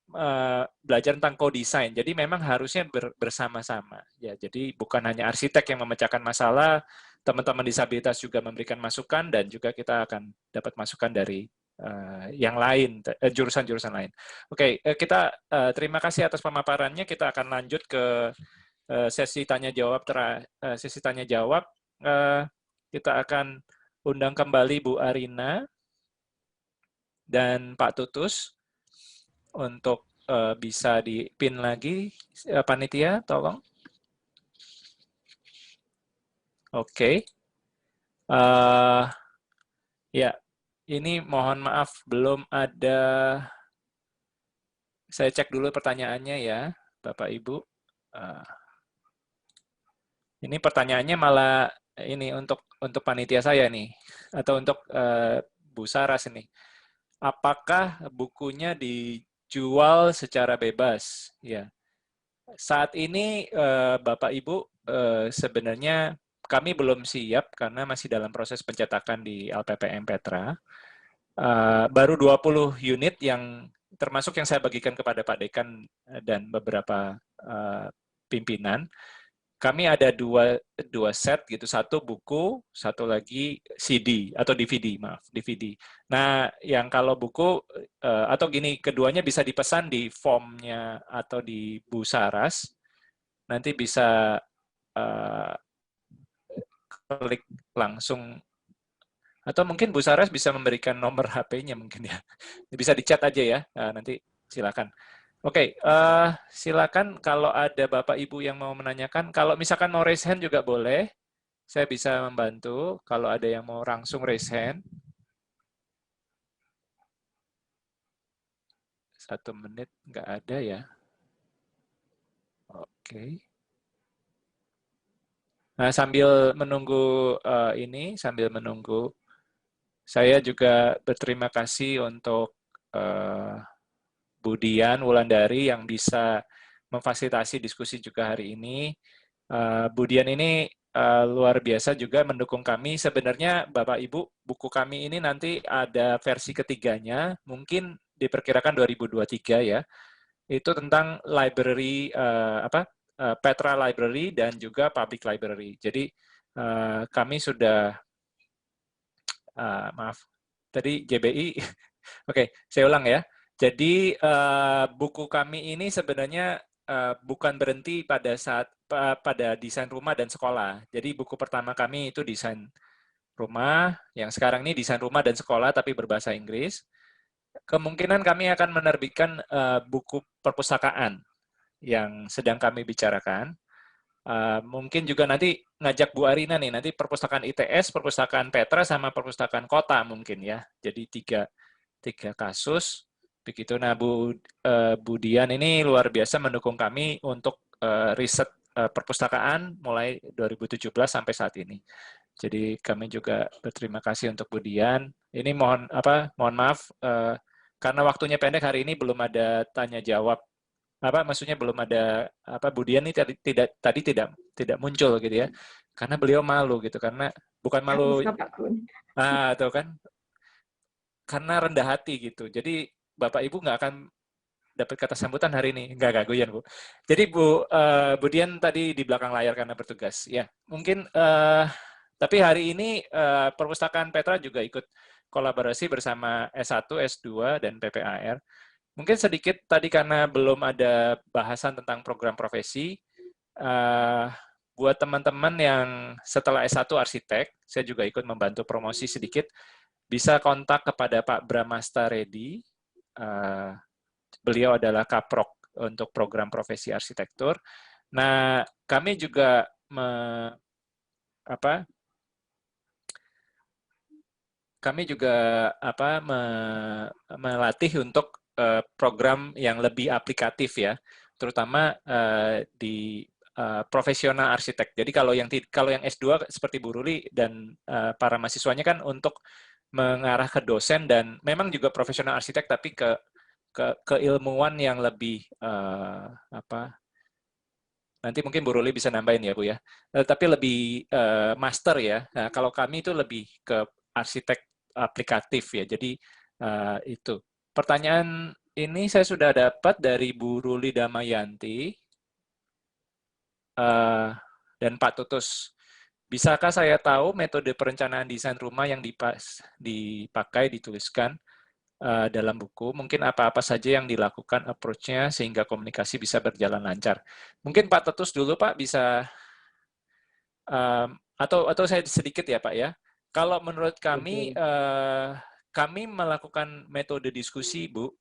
belajar tentang co-design. Jadi memang harusnya bersama-sama. Ya, jadi bukan hanya arsitek yang memecahkan masalah, teman-teman disabilitas juga memberikan masukan, dan juga kita akan dapat masukan dari yang lain, jurusan-jurusan lain. Oke, kita terima kasih atas pemaparannya. Kita akan lanjut ke sesi tanya-jawab. Sesi tanya-jawab, kita akan undang kembali Bu Arina dan Pak Tutus untuk bisa dipin lagi. Panitia, tolong. Oke. Ya, ini mohon maaf belum ada. Saya cek dulu pertanyaannya ya, Bapak Ibu. Ini pertanyaannya malah ini untuk panitia saya nih, atau untuk Bu Saras ini. Apakah bukunya dijual secara bebas? Ya. Saat ini Bapak Ibu sebenarnya kami belum siap karena masih dalam proses pencetakan di LPPM Petra. Baru 20 unit yang termasuk yang saya bagikan kepada Pak Dekan dan beberapa pimpinan. Kami ada dua set gitu, satu buku, satu lagi CD atau DVD, maaf, DVD. Nah, yang kalau buku atau gini, keduanya bisa dipesan di formnya atau di Bu Saras. Nanti bisa klik langsung, atau mungkin Bu Saras bisa memberikan nomor HP-nya mungkin ya. Bisa di-chat aja ya. Nanti silakan. Oke, silakan kalau ada Bapak Ibu yang mau menanyakan. Kalau misalkan mau raise hand juga boleh. Saya bisa membantu kalau ada yang mau langsung raise hand. 1 menit nggak ada ya. Oke. Nah, sambil menunggu sambil menunggu, saya juga berterima kasih untuk Bu Dian Wulandari yang bisa memfasilitasi diskusi juga hari ini. Bu Dian ini luar biasa juga mendukung kami. Sebenarnya Bapak Ibu, buku kami ini nanti ada versi ketiganya, mungkin diperkirakan 2023 ya. Itu tentang library Petra Library dan juga Public Library. Jadi kami sudah maaf tadi JBI. Oke, saya ulang ya. Jadi buku kami ini sebenarnya bukan berhenti pada desain rumah dan sekolah. Jadi buku pertama kami itu desain rumah, yang sekarang ini desain rumah dan sekolah tapi berbahasa Inggris. Kemungkinan kami akan menerbitkan buku perpustakaan yang sedang kami bicarakan. Mungkin juga nanti ngajak Bu Arina nih, nanti perpustakaan ITS, perpustakaan Petra, sama perpustakaan kota mungkin ya. Jadi tiga kasus. Begitu. Nah, Bu Dian ini luar biasa mendukung kami untuk riset perpustakaan mulai 2017 sampai saat ini. Jadi kami juga berterima kasih untuk Bu Dian. Ini mohon maaf karena waktunya pendek hari ini belum ada tanya jawab. Maksudnya belum ada Bu Dian ini tadi tidak muncul gitu ya. Karena beliau malu gitu, karena bukan malu. Tuh kan. Karena rendah hati gitu. Jadi Bapak Ibu nggak akan dapat kata sambutan hari ini. Nggak goyan, Bu. Jadi Bu Dian tadi di belakang layar karena bertugas. Ya, mungkin tapi hari ini Perpustakaan Petra juga ikut kolaborasi bersama S1, S2, dan PPAR. Mungkin sedikit tadi karena belum ada bahasan tentang program profesi, buat teman-teman yang setelah S1 arsitek, saya juga ikut membantu promosi sedikit, bisa kontak kepada Pak Bramasta Reddy. Beliau adalah kaprok untuk program profesi arsitektur. Nah, kami juga melatih untuk program yang lebih aplikatif ya, terutama di profesional arsitek. Jadi kalau yang S2 seperti Bu Ruli dan para mahasiswanya kan untuk mengarah ke dosen dan memang juga profesional arsitek tapi ke keilmuan yang lebih nanti mungkin Bu Ruli bisa nambahin ya Bu ya, tapi lebih master ya. Nah, kalau kami itu lebih ke arsitek aplikatif ya. Jadi itu pertanyaan ini saya sudah dapat dari Bu Ruli Damayanti dan Pak Tutus. Bisakah saya tahu metode perencanaan desain rumah yang dipakai, dituliskan dalam buku? Mungkin apa-apa saja yang dilakukan approach-nya sehingga komunikasi bisa berjalan lancar. Mungkin Pak Tutus dulu Pak bisa, atau saya sedikit ya Pak ya. Kalau menurut kami, kami melakukan metode diskusi Bu,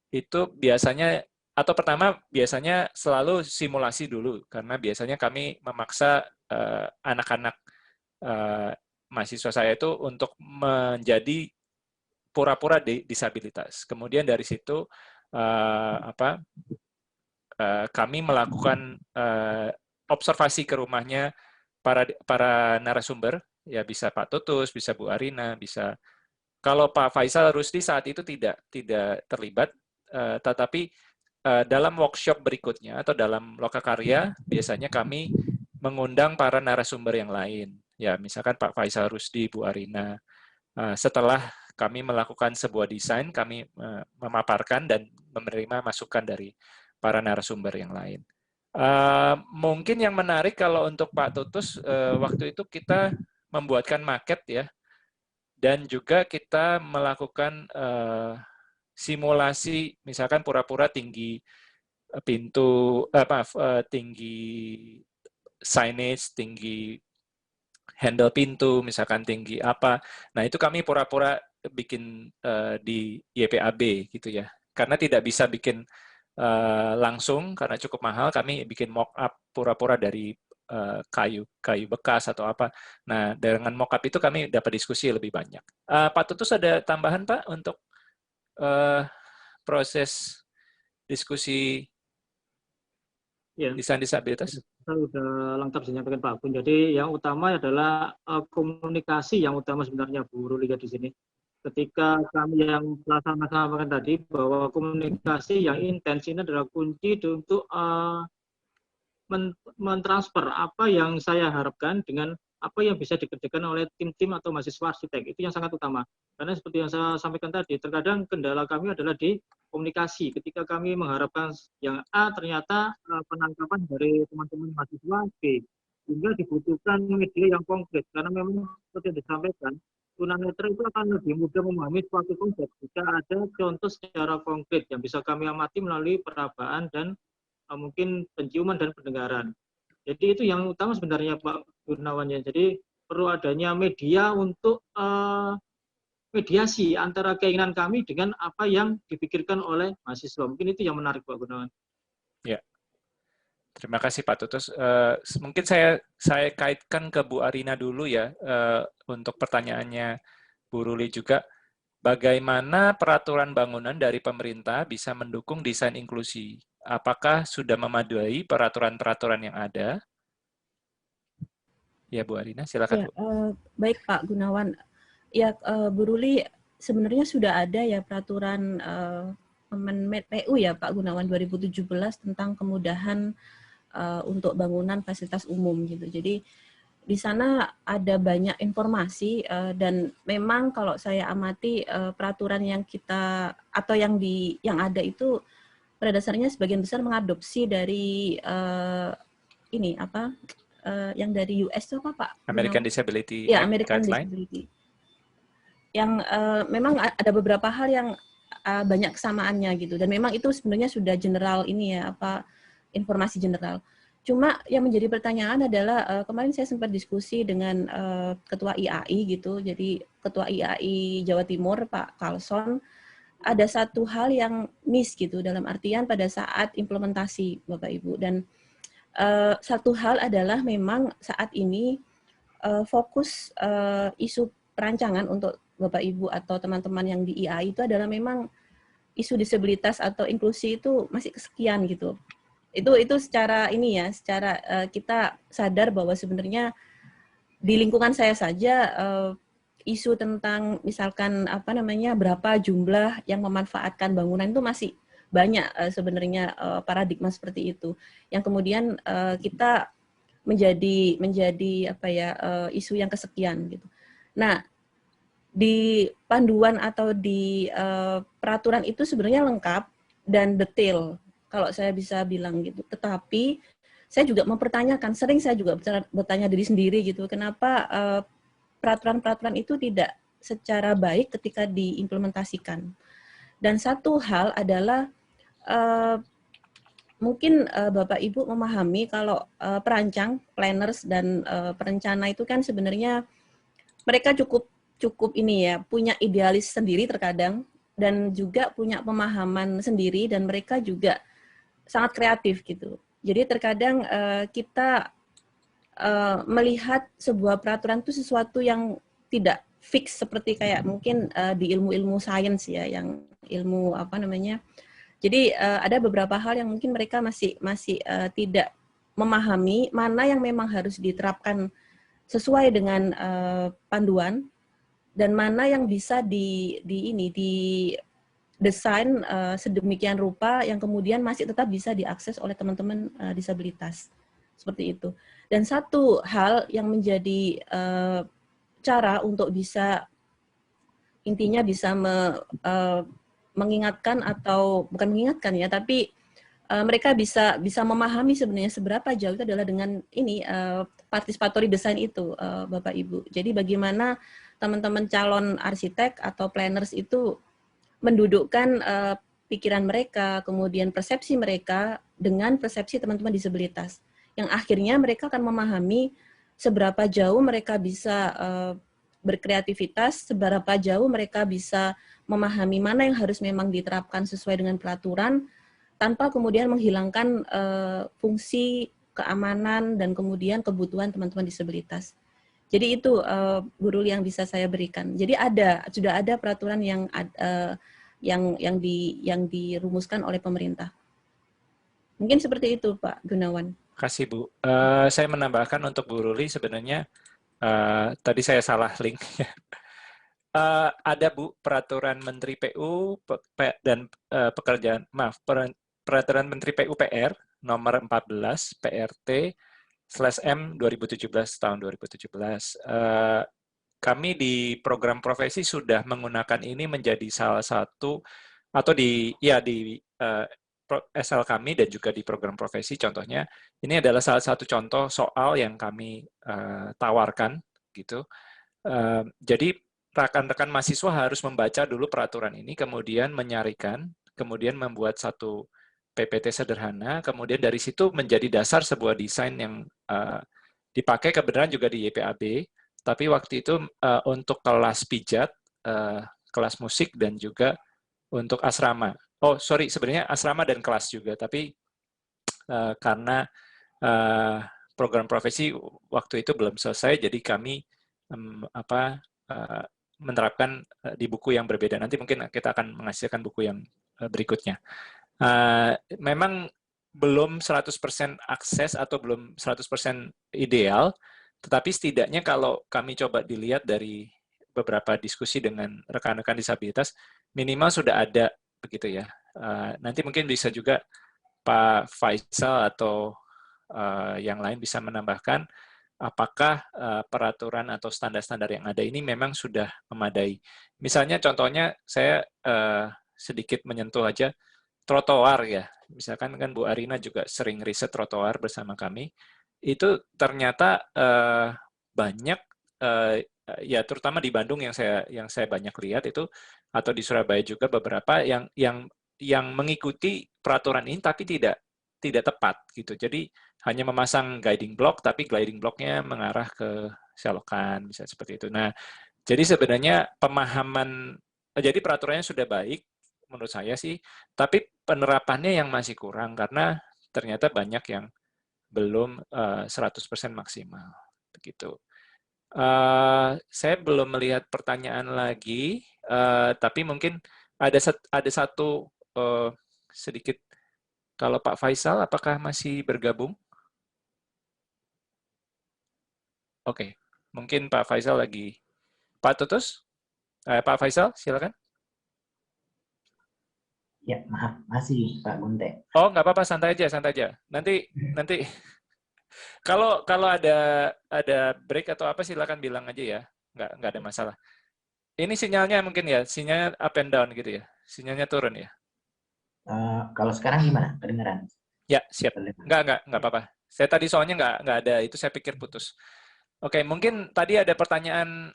itu biasanya, atau pertama biasanya selalu simulasi dulu, karena biasanya kami memaksa anak-anak mahasiswa saya itu untuk menjadi pura-pura disabilitas. Kemudian dari situ kami melakukan observasi ke rumahnya para narasumber, ya bisa Pak Tutus, bisa Bu Arina, bisa. Kalau Pak Faisal Rusdi saat itu tidak terlibat, tetapi dalam workshop berikutnya atau dalam lokakarya biasanya kami mengundang para narasumber yang lain. Ya, misalkan Pak Faisal Rusdi, Bu Arina. Setelah kami melakukan sebuah desain, kami memaparkan dan menerima masukan dari para narasumber yang lain. Mungkin yang menarik kalau untuk Pak Tutus, waktu itu kita membuatkan maket ya, dan juga kita melakukan simulasi, misalkan pura-pura tinggi pintu, tinggi signage, tinggi handle pintu, misalkan tinggi apa. Nah, itu kami pura-pura bikin di YPAB gitu ya. Karena tidak bisa bikin langsung, karena cukup mahal, kami bikin mock-up pura-pura dari kayu bekas atau apa. Nah, dengan mock-up itu kami dapat diskusi lebih banyak. Pak Tutus ada tambahan Pak untuk proses diskusi Ya. desain disabilitas? Saya sudah lengkap disampaikan Pak Gun. Jadi yang utama adalah komunikasi yang utama sebenarnya Bu Ruli di sini. Ketika kami yang sama-sama tadi bahwa komunikasi yang intens ini adalah kunci untuk mentransfer apa yang saya harapkan dengan apa yang bisa dikerjakan oleh tim-tim atau mahasiswa arsitek. Itu yang sangat utama. Karena seperti yang saya sampaikan tadi, terkadang kendala kami adalah di komunikasi. Ketika kami mengharapkan yang A, ternyata penangkapan dari teman-teman mahasiswa B. Sehingga dibutuhkan media yang konkret. Karena memang seperti yang disampaikan, tunanetra itu akan lebih mudah memahami suatu konsep jika ada contoh secara konkret yang bisa kami amati melalui perabaan dan mungkin penciuman dan pendengaran. Jadi itu yang utama sebenarnya Pak Gunawannya. Jadi perlu adanya media untuk mediasi antara keinginan kami dengan apa yang dipikirkan oleh mahasiswa. Mungkin itu yang menarik Pak Gunawan. Ya, terima kasih Pak Tutus. Mungkin saya kaitkan ke Bu Arina dulu ya, untuk pertanyaannya Bu Ruli juga. Bagaimana peraturan bangunan dari pemerintah bisa mendukung desain inklusi? Apakah sudah memadai peraturan-peraturan yang ada? Ya, Bu Arina, silakan. Ya, baik Pak Gunawan. Ya, Bu Ruli, sebenarnya sudah ada ya peraturan Permen PU ya Pak Gunawan 2017 tentang kemudahan untuk bangunan fasilitas umum gitu. Jadi di sana ada banyak informasi dan memang kalau saya amati peraturan yang kita atau yang ada itu pada dasarnya sebagian besar mengadopsi dari ini apa yang dari US itu apa Pak? American Disability ya, Act American Guideline. Disability. Yang memang ada beberapa hal yang banyak kesamaannya gitu dan memang itu sebenarnya sudah general ini ya apa informasi general. Cuma yang menjadi pertanyaan adalah kemarin saya sempat diskusi dengan Ketua IAI gitu. Jadi Ketua IAI Jawa Timur Pak Carlson ada satu hal yang miss gitu dalam artian pada saat implementasi Bapak Ibu dan satu hal adalah memang saat ini fokus isu perancangan untuk Bapak Ibu atau teman-teman yang di IAI itu adalah memang isu disabilitas atau inklusi itu masih kesekian gitu. Itu secara ini ya, secara kita sadar bahwa sebenarnya di lingkungan saya saja isu tentang misalkan apa namanya berapa jumlah yang memanfaatkan bangunan itu masih banyak sebenarnya paradigma seperti itu yang kemudian kita menjadi apa ya isu yang kesekian gitu. Nah, di panduan atau di peraturan itu sebenarnya lengkap dan detail kalau saya bisa bilang gitu. Tetapi saya juga mempertanyakan, sering saya juga bertanya diri sendiri gitu, kenapa peraturan-peraturan itu tidak secara baik ketika diimplementasikan. Dan satu hal adalah mungkin Bapak Ibu memahami kalau perancang, planners dan perencana itu kan sebenarnya mereka cukup ini ya, punya idealis sendiri terkadang dan juga punya pemahaman sendiri dan mereka juga sangat kreatif gitu. Jadi terkadang kita melihat sebuah peraturan itu sesuatu yang tidak fix seperti kayak mungkin di ilmu-ilmu sains ya, yang ilmu apa namanya. Jadi ada beberapa hal yang mungkin mereka masih tidak memahami mana yang memang harus diterapkan sesuai dengan panduan dan mana yang bisa didesain sedemikian rupa yang kemudian masih tetap bisa diakses oleh teman-teman disabilitas. Seperti itu. Dan satu hal yang menjadi cara untuk bisa intinya bisa mengingatkan atau bukan mengingatkan ya, tapi mereka bisa memahami sebenarnya seberapa jauh itu adalah dengan ini participatory design itu Bapak Ibu. Jadi bagaimana teman-teman calon arsitek atau planners itu mendudukkan pikiran mereka, kemudian persepsi mereka dengan persepsi teman-teman disabilitas. Yang akhirnya mereka akan memahami seberapa jauh mereka bisa berkreativitas, seberapa jauh mereka bisa memahami mana yang harus memang diterapkan sesuai dengan peraturan, tanpa kemudian menghilangkan fungsi keamanan dan kemudian kebutuhan teman-teman disabilitas. Jadi itu Bu Ruli yang bisa saya berikan. Jadi sudah ada peraturan yang yang dirumuskan oleh pemerintah. Mungkin seperti itu, Pak Gunawan. Kasih Bu. Saya menambahkan untuk Bu Ruli sebenarnya tadi saya salah link. Ada Bu peraturan Menteri PU dan pekerjaan, maaf, peraturan Menteri PUPR nomor 14 PRT/M 2017 tahun 2017. Kami di program profesi sudah menggunakan ini menjadi salah satu atau di SL kami dan juga di program profesi. Contohnya ini adalah salah satu contoh soal yang kami tawarkan gitu. Jadi rekan-rekan mahasiswa harus membaca dulu peraturan ini, kemudian menyarikan, kemudian membuat satu PPT sederhana, kemudian dari situ menjadi dasar sebuah desain yang dipakai kebenaran juga di YPAB, tapi waktu itu untuk kelas pijat, kelas musik, dan juga untuk asrama. Oh, sorry, sebenarnya asrama dan kelas juga, tapi karena program profesi waktu itu belum selesai, jadi kami menerapkan di buku yang berbeda. Nanti mungkin kita akan menghasilkan buku yang berikutnya. Memang belum 100% akses atau belum 100% ideal, tetapi setidaknya kalau kami coba dilihat dari beberapa diskusi dengan rekan-rekan disabilitas, minimal sudah ada begitu ya. Nanti mungkin bisa juga Pak Faisal atau yang lain bisa menambahkan apakah peraturan atau standar-standar yang ada ini memang sudah memadai. Misalnya contohnya saya sedikit menyentuh aja trotoar ya. Misalkan kan Bu Arina juga sering riset trotoar bersama kami. Itu ternyata banyak ya terutama di Bandung yang saya banyak lihat itu, atau di Surabaya juga beberapa yang mengikuti peraturan ini tapi tidak tepat gitu. Jadi hanya memasang guiding block, tapi guiding blocknya mengarah ke selokan, bisa seperti itu. Nah, jadi sebenarnya jadi peraturannya sudah baik menurut saya sih, tapi penerapannya yang masih kurang karena ternyata banyak yang belum 100% maksimal. Begitu. Saya belum melihat pertanyaan lagi, tapi mungkin ada satu sedikit. Kalau Pak Faisal, apakah masih bergabung? Oke, mungkin Pak Faisal lagi. Pak Tutus? Pak Faisal, silakan. Ya, maaf, masih Pak Gunte. Oh, nggak apa-apa, santai aja. Nanti kalau ada break atau apa silakan bilang aja ya, nggak ada masalah. Ini sinyalnya mungkin ya, sinyalnya up and down gitu ya, sinyalnya turun ya. Kalau sekarang gimana? Kedengeran? Ya, siap. Nggak apa-apa. Saya tadi soalnya nggak ada, itu saya pikir putus. Oke, mungkin tadi ada pertanyaan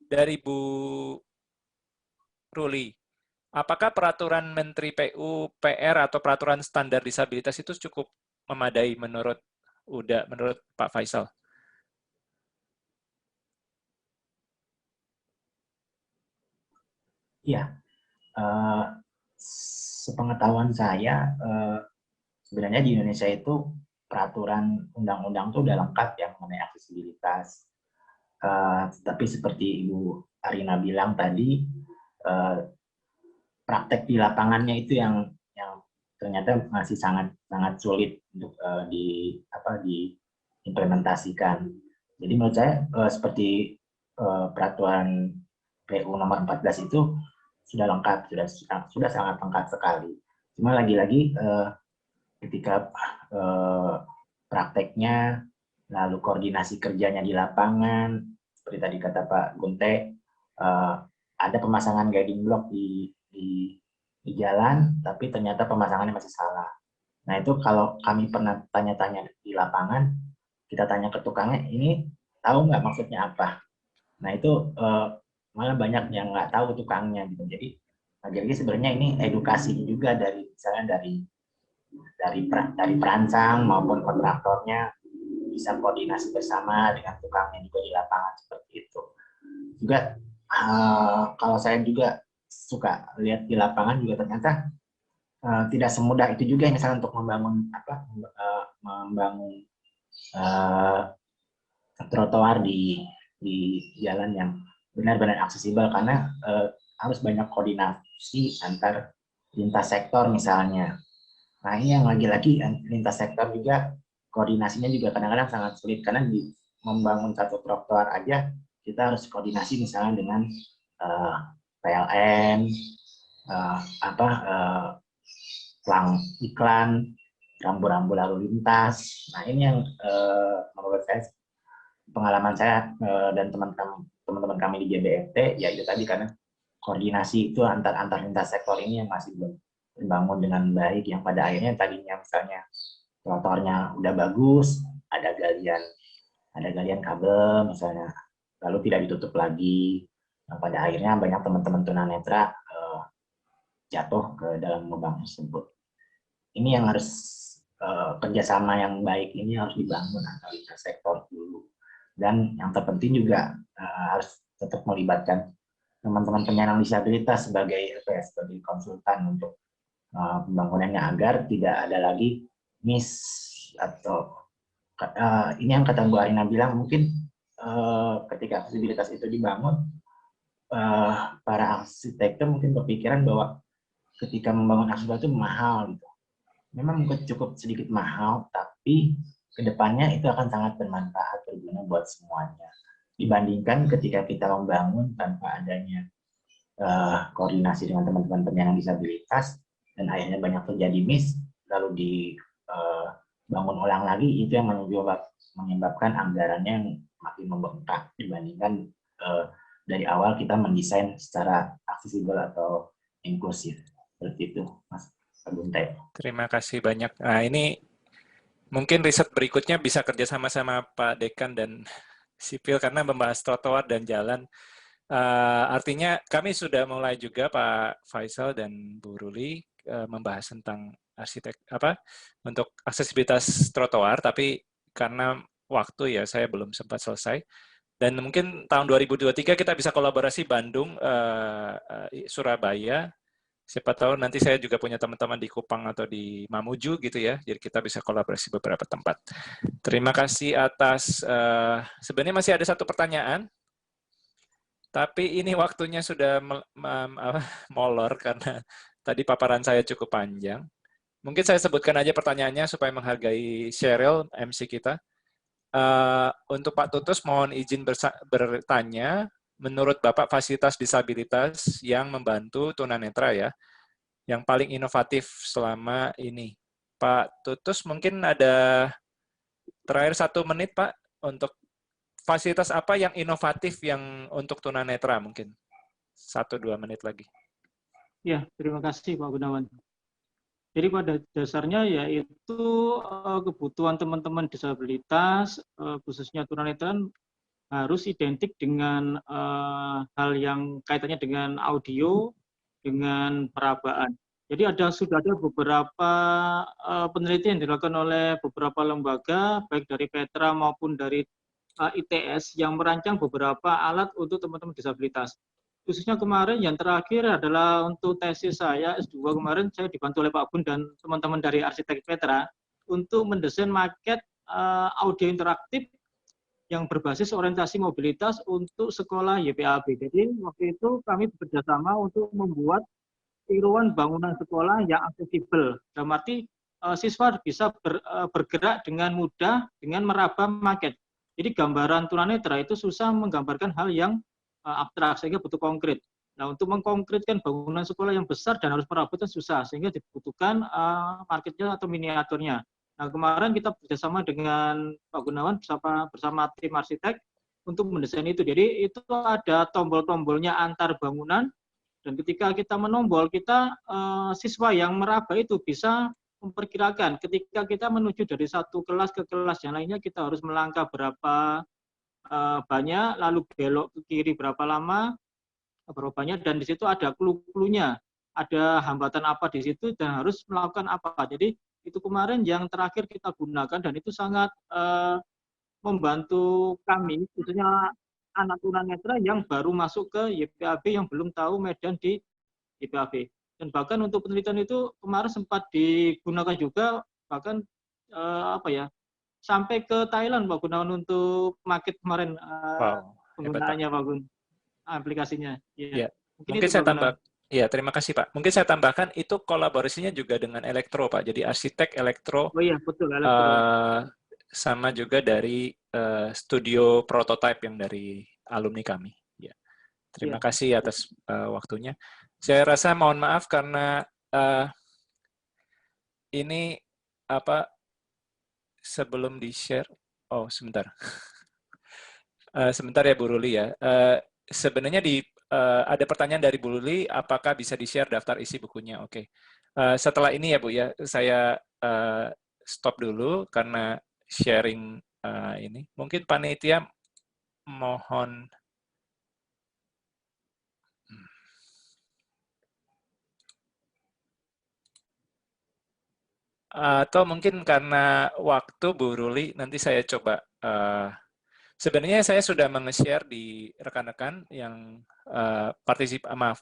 dari Bu Ruli. Apakah peraturan Menteri PUPR atau peraturan standar disabilitas itu cukup memadai menurut Pak Faisal? Iya. Sepengetahuan saya, sebenarnya di Indonesia itu peraturan undang-undang itu udah lengkap ya mengenai aksesibilitas. Tapi seperti Ibu Arina bilang tadi, praktek di lapangannya itu yang ternyata masih sangat sulit untuk diimplementasikan. Jadi menurut saya seperti peraturan PU nomor 14 itu sudah lengkap, sudah sangat lengkap sekali. Cuma lagi-lagi ketika prakteknya, lalu koordinasi kerjanya di lapangan, seperti tadi kata Pak Gunte, ada pemasangan guiding block di jalan, tapi ternyata pemasangannya masih salah. Nah itu kalau kami pernah tanya-tanya di lapangan, kita tanya ke tukangnya, ini tahu nggak maksudnya apa? Nah itu malah banyak yang nggak tahu tukangnya gitu. Jadi sebenarnya ini edukasi juga misalnya dari perancang maupun kontraktornya bisa koordinasi bersama dengan tukangnya juga di lapangan seperti itu. Juga kalau saya juga suka lihat di lapangan juga ternyata tidak semudah itu juga misalnya untuk membangun trotoar di jalan yang benar-benar aksesibel, karena harus banyak koordinasi antar lintas sektor misalnya. Nah ini yang lagi-lagi lintas sektor juga koordinasinya juga kadang-kadang sangat sulit karena di membangun satu trotoar aja kita harus koordinasi misalnya dengan PLN, pelang iklan, rambu-rambu lalu lintas. Nah ini yang menurut saya pengalaman saya dan teman-teman kami di JBFT ya itu tadi karena koordinasi itu antar lintas sektor ini yang masih belum terbangun dengan baik, yang pada akhirnya tadinya misalnya trotoarnya udah bagus, ada galian kabel misalnya, lalu tidak ditutup lagi, yang pada akhirnya banyak teman-teman tunanetra jatuh ke dalam lubang tersebut. Ini yang harus kerjasama yang baik ini harus dibangun antar lintas sektor dulu, dan yang terpenting juga harus tetap melibatkan teman-teman penyandang disabilitas sebagai konsultan untuk pembangunannya agar tidak ada lagi miss atau ini yang kata Bu Arina bilang mungkin ketika aksesibilitas itu dibangun para arsitektur mungkin berpikiran bahwa ketika membangun aksesibilitas itu mahal gitu. Memang mungkin cukup sedikit mahal, tapi kedepannya itu akan sangat bermanfaat berguna buat semuanya. Dibandingkan ketika kita membangun tanpa adanya koordinasi dengan teman-teman penyandang disabilitas dan akhirnya banyak terjadi miss, lalu dibangun ulang lagi, itu yang menyebabkan anggarannya yang makin membengkak dibandingkan dari awal kita mendesain secara aksesibel atau inklusif. Seperti itu, Mas Guntai. Terima kasih banyak. Nah, ini mungkin riset berikutnya bisa kerjasama sama Pak Dekan dan Sipil karena membahas trotoar dan jalan. Artinya kami sudah mulai juga Pak Faisal dan Bu Ruli membahas tentang untuk aksesibilitas trotoar, tapi karena waktu ya saya belum sempat selesai. Dan mungkin tahun 2023 kita bisa kolaborasi Bandung, Surabaya. Siapa tahu nanti saya juga punya teman-teman di Kupang atau di Mamuju gitu ya. Jadi kita bisa kolaborasi beberapa tempat. Terima kasih atas, sebenarnya masih ada satu pertanyaan. Tapi ini waktunya sudah molor karena tadi paparan saya cukup panjang. Mungkin saya sebutkan aja pertanyaannya supaya menghargai Cheryl, MC kita. Untuk Pak Tutus, mohon izin bertanya, menurut Bapak fasilitas disabilitas yang membantu tunanetra ya, yang paling inovatif selama ini. Pak Tutus mungkin ada terakhir 1 menit Pak, untuk fasilitas apa yang inovatif yang untuk tunanetra mungkin? 1-2 menit lagi. Ya, terima kasih Pak Gunawan. Jadi pada dasarnya yaitu kebutuhan teman-teman disabilitas, khususnya tunanetra, harus identik dengan hal yang kaitannya dengan audio, dengan perabaan. Jadi sudah ada beberapa penelitian yang dilakukan oleh beberapa lembaga, baik dari Petra maupun dari ITS yang merancang beberapa alat untuk teman-teman disabilitas. Khususnya kemarin yang terakhir adalah untuk tesis saya S2 kemarin saya dibantu oleh Pak Bun dan teman-teman dari arsitek Petra untuk mendesain maket audio interaktif yang berbasis orientasi mobilitas untuk sekolah YPAB. Jadi waktu itu kami bekerjasama untuk membuat tiruan bangunan sekolah yang aksesibel. Dalam arti siswa bisa bergerak dengan mudah dengan meraba maket. Jadi gambaran tunanetra itu susah menggambarkan hal yang abstrak sehingga butuh konkret. Nah, untuk mengkonkretkan bangunan sekolah yang besar dan harus meraba itu susah sehingga dibutuhkan marketnya atau miniaturnya. Nah, kemarin kita bekerjasama dengan Pak Gunawan bersama tim arsitek untuk mendesain itu. Jadi itu ada tombol-tombolnya antar bangunan dan ketika kita menombol siswa yang meraba itu bisa memperkirakan ketika kita menuju dari satu kelas ke kelas yang lainnya kita harus melangkah berapa banyak, lalu belok ke kiri berapa lama, berapa banyak, dan di situ ada clue-cluenya, ada hambatan apa di situ dan harus melakukan apa. Jadi itu kemarin yang terakhir kita gunakan dan itu sangat membantu kami, khususnya anak tunanetra yang baru masuk ke YPAB yang belum tahu medan di YPAB. Dan bahkan untuk penelitian itu kemarin sempat digunakan juga bahkan sampai ke Thailand Pak Gunawan untuk market kemarin penggunaannya Pak Gun, aplikasinya. Ya. Mungkin saya tambah, ya terima kasih Pak. Mungkin saya tambahkan itu kolaborasinya juga dengan elektro Pak. Jadi arsitek elektro. Oh iya betul elektro. Sama juga dari studio prototype yang dari alumni kami. Ya. Terima kasih atas waktunya. Saya rasa mohon maaf karena ini apa sebelum di-share. Oh, sebentar. Sebentar ya Bu Ruli ya. Sebenarnya ada pertanyaan dari Bu Ruli, apakah bisa di-share daftar isi bukunya? Oke. Setelah ini ya Bu ya, saya stop dulu karena sharing ini. Mungkin panitia mohon atau mungkin karena waktu Bu Ruli, nanti saya coba. Sebenarnya saya sudah meng-share di rekan-rekan yang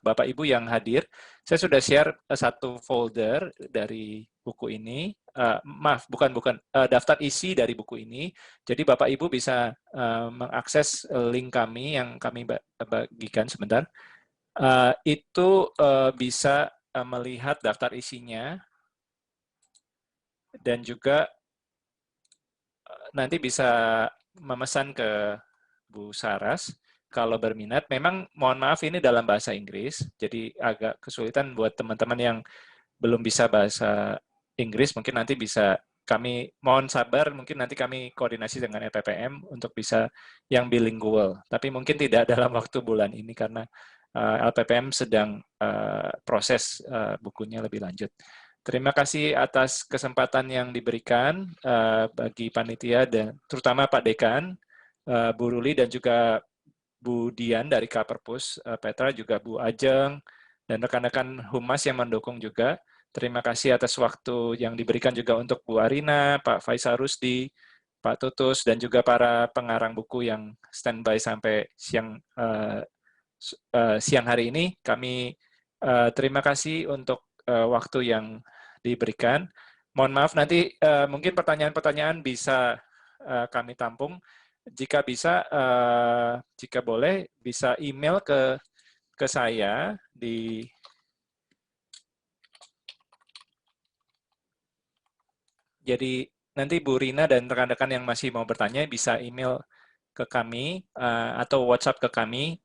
Bapak Ibu yang hadir. Saya sudah share satu folder dari buku ini. Bukan daftar isi dari buku ini. Jadi Bapak Ibu bisa mengakses link kami yang kami bagikan sebentar. Itu bisa melihat daftar isinya dan juga nanti bisa memesan ke Bu Saras kalau berminat. Memang mohon maaf ini dalam bahasa Inggris, jadi agak kesulitan buat teman-teman yang belum bisa bahasa Inggris. Mungkin nanti bisa kami mohon sabar, mungkin nanti kami koordinasi dengan LPPM untuk bisa yang bilingual. Tapi mungkin tidak dalam waktu bulan ini karena LPPM sedang proses bukunya lebih lanjut. Terima kasih atas kesempatan yang diberikan bagi panitia dan terutama Pak Dekan, Bu Ruli dan juga Bu Dian dari Kaperpus, Petra juga Bu Ajeng dan rekan-rekan Humas yang mendukung juga. Terima kasih atas waktu yang diberikan juga untuk Bu Arina, Pak Faisal Rusdi, Pak Tutus dan juga para pengarang buku yang standby sampai siang hari ini. Kami terima kasih untuk waktu yang diberikan. Mohon maaf nanti mungkin pertanyaan-pertanyaan bisa kami tampung. Jika bisa, jika boleh bisa email ke saya di jadi nanti Bu Rina dan rekan-rekan yang masih mau bertanya bisa email ke kami atau WhatsApp ke kami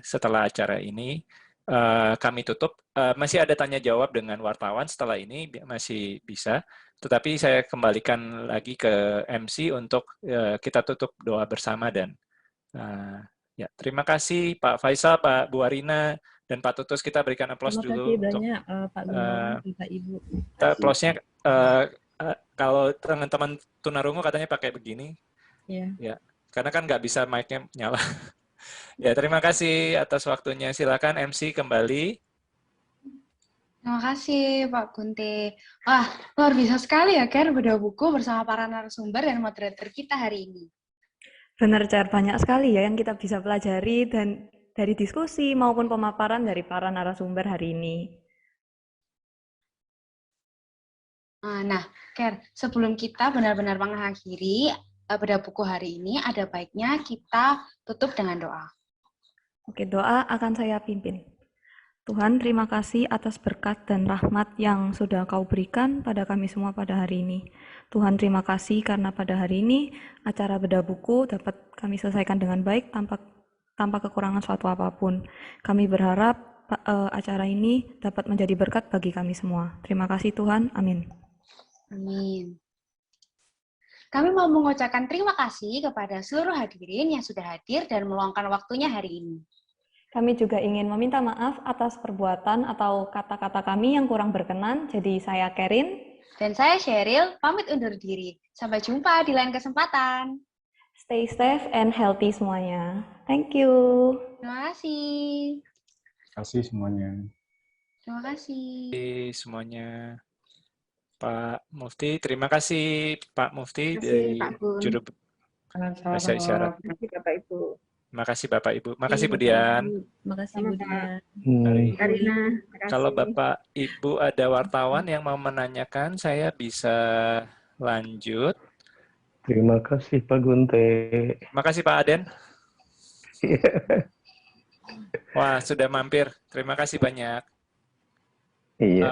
setelah acara ini. Kami tutup. Masih ada tanya jawab dengan wartawan setelah ini masih bisa. Tetapi saya kembalikan lagi ke MC untuk kita tutup doa bersama dan ya terima kasih Pak Faisal, Pak Bu Arina dan Pak Tutus. Kita berikan aplaus dulu. Terima kasih banyak Pak Gunawan, Bapak Ibu. Aplausnya kalau teman-teman tunarungu katanya pakai begini. Ya, karena kan nggak bisa mic-nya nyala. Ya, terima kasih atas waktunya. Silakan MC kembali. Terima kasih Pak Gunte. Wah, luar biasa sekali ya Ker, bedah buku bersama para narasumber dan moderator kita hari ini. Benar, Cer. Banyak sekali ya yang kita bisa pelajari dan dari diskusi maupun pemaparan dari para narasumber hari ini. Nah, Ker, sebelum kita benar-benar mengakhiri bedah buku hari ini, ada baiknya kita tutup dengan doa. Oke, doa akan saya pimpin. Tuhan, terima kasih atas berkat dan rahmat yang sudah Kau berikan pada kami semua pada hari ini. Tuhan, terima kasih karena pada hari ini acara bedah buku dapat kami selesaikan dengan baik tanpa kekurangan suatu apapun. Kami berharap acara ini dapat menjadi berkat bagi kami semua. Terima kasih Tuhan. Amin. Amin. Kami mau mengucapkan terima kasih kepada seluruh hadirin yang sudah hadir dan meluangkan waktunya hari ini. Kami juga ingin meminta maaf atas perbuatan atau kata-kata kami yang kurang berkenan. Jadi saya Kerin. Dan saya Sheryl, pamit undur diri. Sampai jumpa di lain kesempatan. Stay safe and healthy semuanya. Thank you. Terima kasih. Terima kasih semuanya. Terima kasih. Semuanya. Pak Mufti, terima kasih Pak Mufti dari juru bahasa isyarat. Terima kasih Bapak Ibu. Terima kasih Bapak Ibu. Terima kasih Bu Dian. Terima kasih Bu Dian. Karina, kalau Bapak Ibu ada wartawan yang mau menanyakan, saya bisa lanjut. Terima kasih Pak Gunte. Terima kasih Pak Aden. Wah, sudah mampir. Terima kasih banyak. Iya.